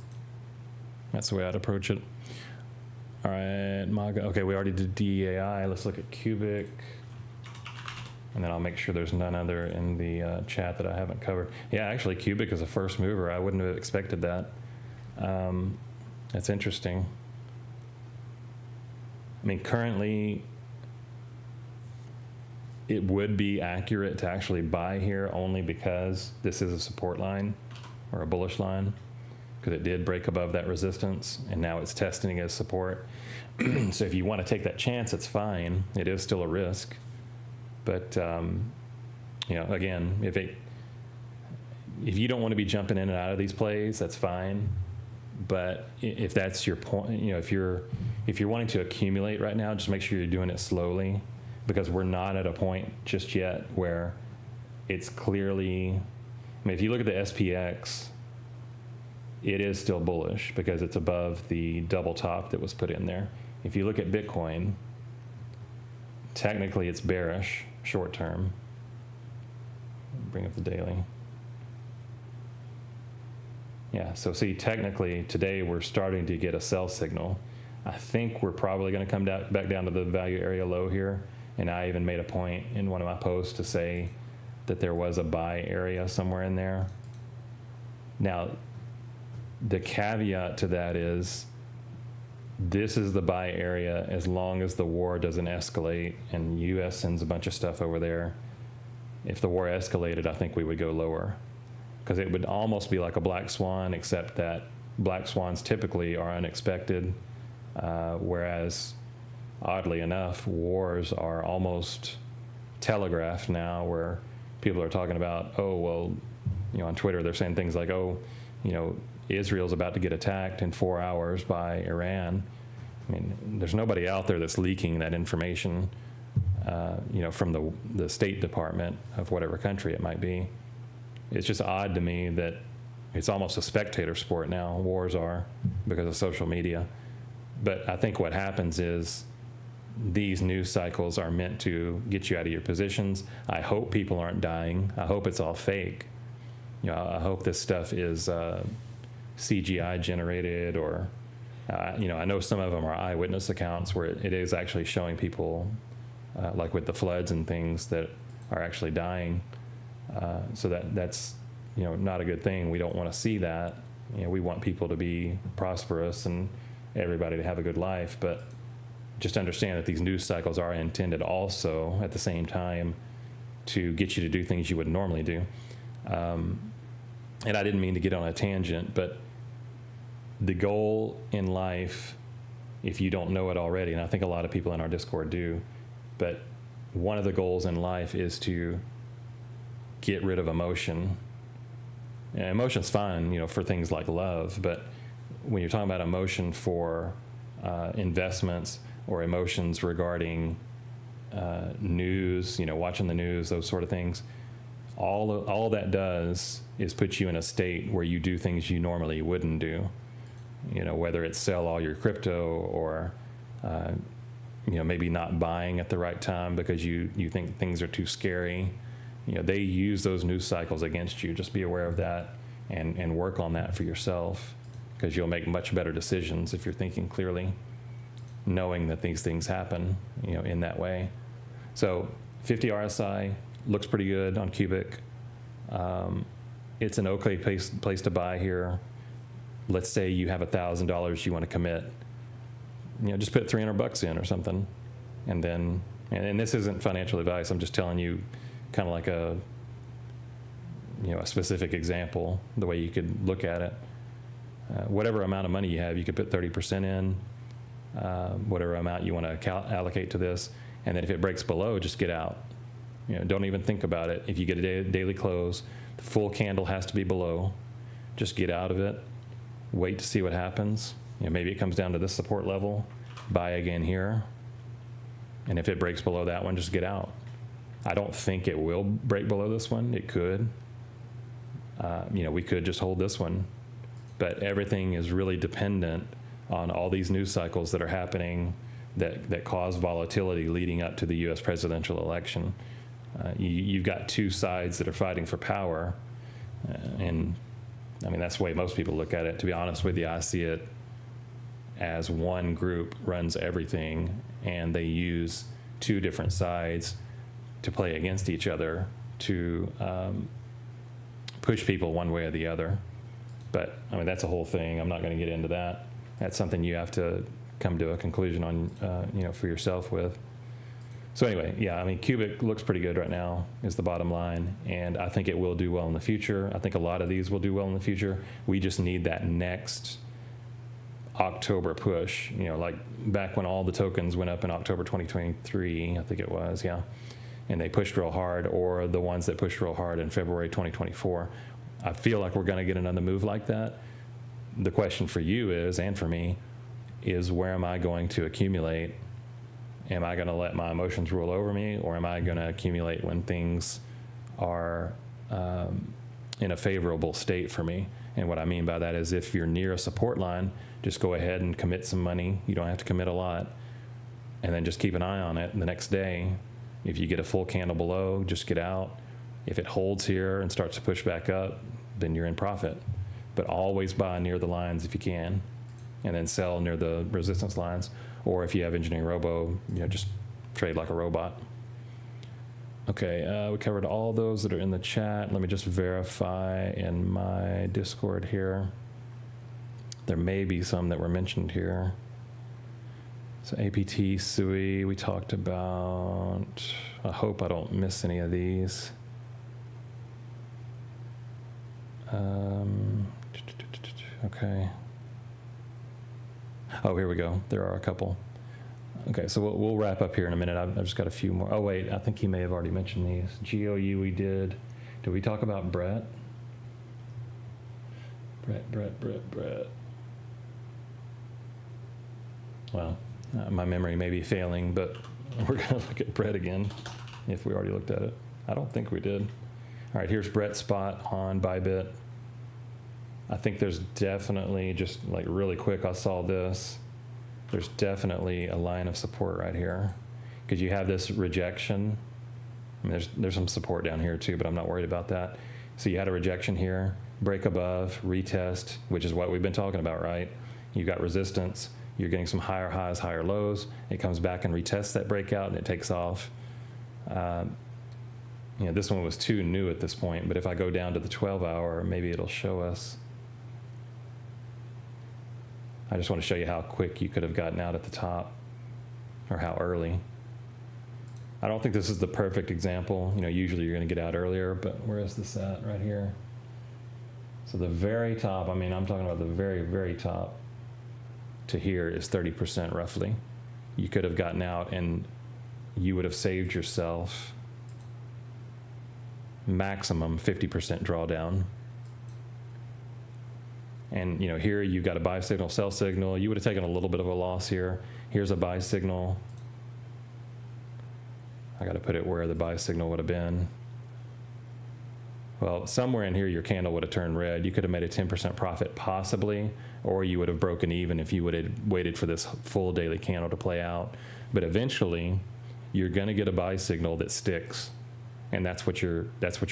That's the way I'd approach it. All right, MAGA. Okay, we already did DEAI. Let's look at cubic. And then I'll make sure there's none other in the chat that I haven't covered. Yeah, actually, cubic is a first mover. I wouldn't have expected that. That's interesting. I mean, currently, it would be accurate to actually buy here only because this is a support line or a bullish line, because it did break above that resistance and now it's testing as support. So if you want to take that chance, it's fine. It is still a risk. But, you know, again, if you don't want to be jumping in and out of these plays, that's fine. But if that's your point, you know, if you're wanting to accumulate right now, just make sure you're doing it slowly, because we're not at a point just yet where it's clearly, I mean, if you look at the SPX, it is still bullish because it's above the double top that was put in there. If you look at Bitcoin, technically it's bearish short term. Bring up the daily. Yeah, so see, technically today we're starting to get a sell signal. I think we're probably going to come back down to the value area low here. And I even made a point in one of my posts to say that there was a buy area somewhere in there. Now, the caveat to that is this is the buy area as long as the war doesn't escalate and U.S. sends a bunch of stuff over there. If the war escalated, I think we would go lower, because it would almost be like a black swan, except that black swans typically are unexpected, whereas oddly enough, wars are almost telegraphed now, where people are talking about, oh, well, you know, on Twitter, they're saying things like, oh, you know, Israel's about to get attacked in 4 hours by Iran. I mean, there's nobody out there that's leaking that information, you know, from the State Department of whatever country it might be. It's just odd to me that it's almost a spectator sport now, wars are, because of social media. But I think what happens is these news cycles are meant to get you out of your positions. I hope people aren't dying. I hope it's all fake. You know, I hope this stuff is CGI generated, or, you know, I know some of them are eyewitness accounts where it is actually showing people, like with the floods and things, that are actually dying. So that's, you know, not a good thing. We don't want to see that. You know, we want people to be prosperous and everybody to have a good life, but just understand that these news cycles are intended also at the same time to get you to do things you would normally do. And I didn't mean to get on a tangent, but the goal in life, if you don't know it already, and I think a lot of people in our Discord do, but one of the goals in life is to get rid of emotion. And emotion's fine, you know, for things like love, but when you're talking about emotion for investments or emotions regarding news, you know, watching the news, those sort of things, all that does is put you in a state where you do things you normally wouldn't do. You know, whether it's sell all your crypto or, you know, maybe not buying at the right time because you think things are too scary. You know, they use those news cycles against you. Just be aware of that and work on that for yourself, because you'll make much better decisions if you're thinking clearly, knowing that these things happen, you know, in that way. So 50 RSI looks pretty good on Cubic. It's an okay place to buy here. Let's say you have $1,000 you want to commit. You know, just put $300 in or something, and then, and this isn't financial advice. I'm just telling you, kind of like a, you know, a specific example, the way you could look at it. Whatever amount of money you have, you could put 30% in, whatever amount you want to allocate to this, and then if it breaks below, just get out. You know, don't even think about it. If you get a daily close, the full candle has to be below. Just get out of it. Wait to see what happens. You know, maybe it comes down to this support level. Buy again here, and if it breaks below that one, just get out. I don't think it will break below this one. It could. You know, we could just hold this one, but everything is really dependent on all these news cycles that are happening that cause volatility leading up to the U.S. presidential election. You've got two sides that are fighting for power, and I mean, that's the way most people look at it. To be honest with you, I see it as one group runs everything, and they use two different sides to play against each other to push people one way or the other. But I mean, that's a whole thing. I'm not going to get into that. That's something you have to come to a conclusion on, you know, for yourself with. So anyway, yeah, I mean, Cubic looks pretty good right now is the bottom line, and I think it will do well in the future. I think a lot of these will do well in the future. We just need that next October push, you know, like back when all the tokens went up in October 2023, I think it was, yeah, and they pushed real hard, or the ones that pushed real hard in February 2024. I feel like we're going to get another move like that. The question for you is, and for me, is where am I going to accumulate? Am I going to let my emotions rule over me, or am I going to accumulate when things are in a favorable state for me? And what I mean by that is, if you're near a support line, just go ahead and commit some money. You don't have to commit a lot, and then just keep an eye on it the next day. If you get a full candle below, just get out. If it holds here and starts to push back up, then you're in profit. But always buy near the lines if you can, and then sell near the resistance lines. Or if you have engineering robo, you know, just trade like a robot. Okay, we covered all those that are in the chat. Let me just verify in my Discord here. There may be some that were mentioned here. So APT SNSY, we talked about. I hope I don't miss any of these. Okay. Oh, here we go. There are a couple. Okay, so we'll wrap up here in a minute. I've just got a few more. Oh, wait, I think he may have already mentioned these. GOU we did. Did we talk about Brett? Brett. Well, my memory may be failing, but we're going to look at Brett again if we already looked at it. I don't think we did. All right, here's Brett's spot on Bybit. I think there's definitely, just like really quick, I saw this. There's definitely a line of support right here, because you have this rejection. I mean, there's some support down here too, but I'm not worried about that. So you had a rejection here, break above, retest, which is what we've been talking about, right? You got resistance. You're getting some higher highs, higher lows. It comes back and retests that breakout, and it takes off. You know, this one was too new at this point, but if I go down to the 12-hour, maybe it'll show us. I just want to show you how quick you could have gotten out at the top, or how early. I don't think this is the perfect example. You know, usually you're going to get out earlier, but where is this at? Right here. So the very top, I mean, I'm talking about the very, very top to here is 30% roughly. You could have gotten out and you would have saved yourself maximum 50% drawdown. And you know, here you got a buy signal, sell signal. You would have taken a little bit of a loss here. Here's a buy signal. I got to put it where the buy signal would have been. Well, somewhere in here, your candle would have turned red. You could have made a 10% profit possibly, or you would have broken even if you would have waited for this full daily candle to play out. But eventually, you're going to get a buy signal that sticks, and that's what you're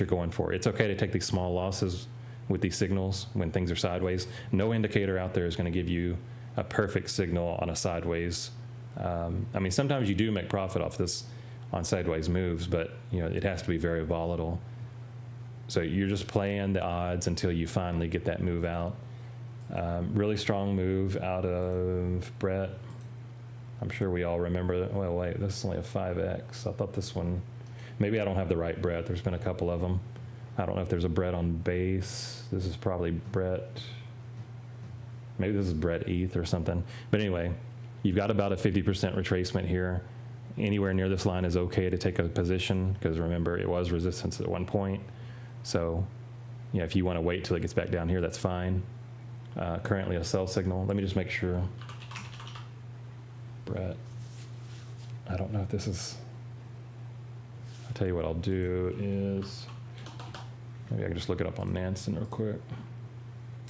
going for. It's okay to take these small losses with these signals when things are sideways. No indicator out there is going to give you a perfect signal on a sideways. I mean, sometimes you do make profit off this on sideways moves, but you know, it has to be very volatile. So you're just playing the odds until you finally get that move out. Really strong move out of Brett. I'm sure we all remember that. Well, wait, this is only a 5X. I thought this one, maybe I don't have the right Brett. There's been a couple of them. I don't know if there's a Brett on base. This is probably Brett. Maybe this is Brett ETH or something. But anyway, you've got about a 50% retracement here. Anywhere near this line is okay to take a position, because remember, it was resistance at one point. So, you know, if you want to wait till it gets back down here, that's fine. Currently a sell signal. Let me just make sure. Brett, I don't know if this is, I'll tell you what I'll do is, maybe I can just look it up on Nansen real quick.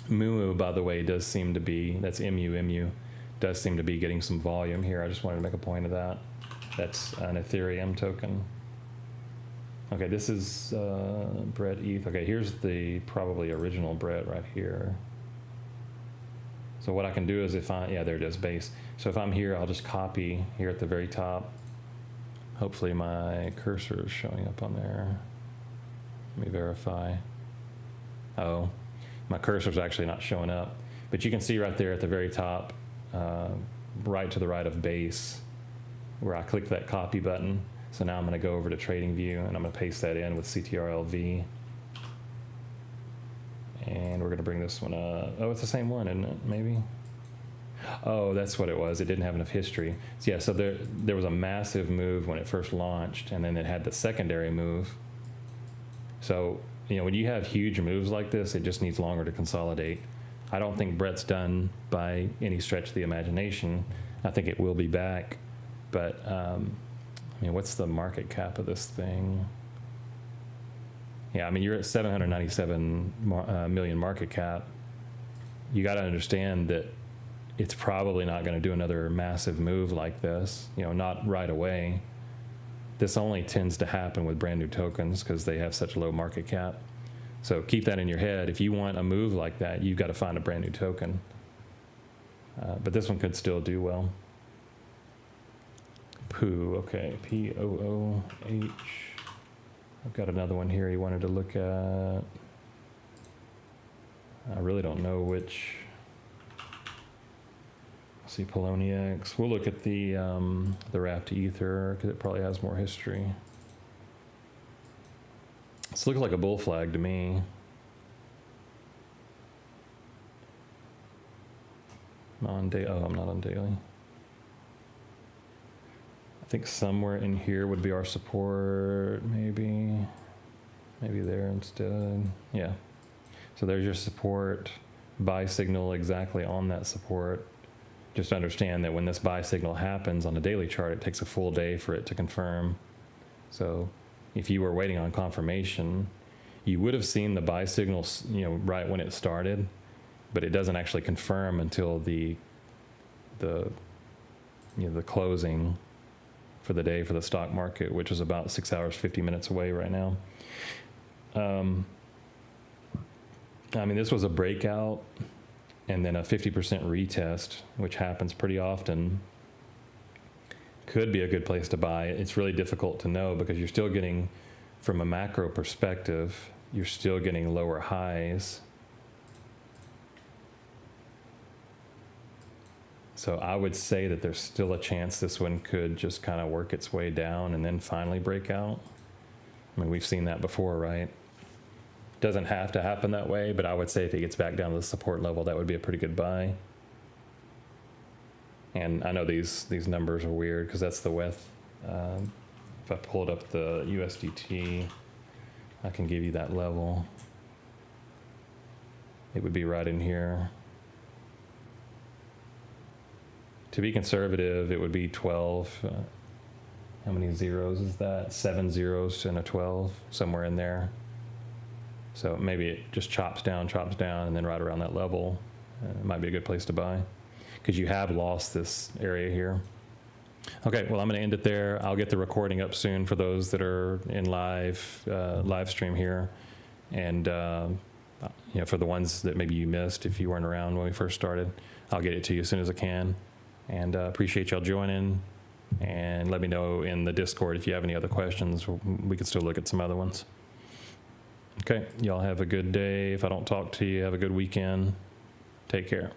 Moo, by the way, does seem to be, that's MU, does seem to be getting some volume here. I just wanted to make a point of that. That's an Ethereum token. Okay, this is Brett ETH. Okay, here's the probably original Brett right here. So what I can do is if I, yeah, there it is, base. So if I'm here, I'll just copy here at the very top. Hopefully my cursor is showing up on there. Let me verify. Oh, my cursor's actually not showing up. But you can see right there at the very top, right to the right of base, where I click that copy button. So now I'm going to go over to Trading View, and I'm going to paste that in with CTRLV. And we're going to bring this one up. Oh, it's the same one, isn't it? Maybe? Oh, that's what it was. It didn't have enough history. So yeah, so there was a massive move when it first launched, and then it had the secondary move. So, you know, when you have huge moves like this, it just needs longer to consolidate. I don't think Brett's done by any stretch of the imagination. I think it will be back. But, I mean, what's the market cap of this thing? Yeah, I mean, you're at 797 million market cap. You got to understand that it's probably not going to do another massive move like this, you know, not right away. This only tends to happen with brand new tokens because they have such low market cap. So keep that in your head. If you want a move like that, you've got to find a brand new token. But this one could still do well. Poo, okay, P-O-O-H. I've got another one here he wanted to look at. I really don't know which. Let's see, Poloniex. We'll look at the Wrapped Ether because it probably has more history. This looks like a bull flag to me. Non-daily. Oh, I'm not on daily. I think somewhere in here would be our support, maybe there instead. Yeah. So there's your support, buy signal exactly on that support. Just understand that when this buy signal happens on a daily chart, it takes a full day for it to confirm. So if you were waiting on confirmation, you would have seen the buy signal, you know, right when it started, but it doesn't actually confirm until the closing for the day for the stock market, which is about 6 hours, 50 minutes away right now. I mean, this was a breakout and then a 50% retest, which happens pretty often. Could be a good place to buy. It's really difficult to know because you're still getting, from a macro perspective, you're still getting lower highs. So I would say that there's still a chance this one could just kind of work its way down and then finally break out. I mean, we've seen that before, right? Doesn't have to happen that way, but I would say if it gets back down to the support level, that would be a pretty good buy. And I know these numbers are weird because that's the WETH If I pulled up the USDT, I can give you that level. It would be right in here. To be conservative, it would be 12. How many zeros is that? 7 zeros and a 12, somewhere in there. So maybe it just chops down, and then right around that level. It might be a good place to buy, because you have lost this area here. Okay, well, I'm going to end it there. I'll get the recording up soon for those that are in live stream here. And you know, for the ones that maybe you missed, if you weren't around when we first started, I'll get it to you as soon as I can. And appreciate y'all joining. And let me know in the Discord if you have any other questions. We could still look at some other ones. Okay, y'all have a good day. If I don't talk to you, have a good weekend. Take care.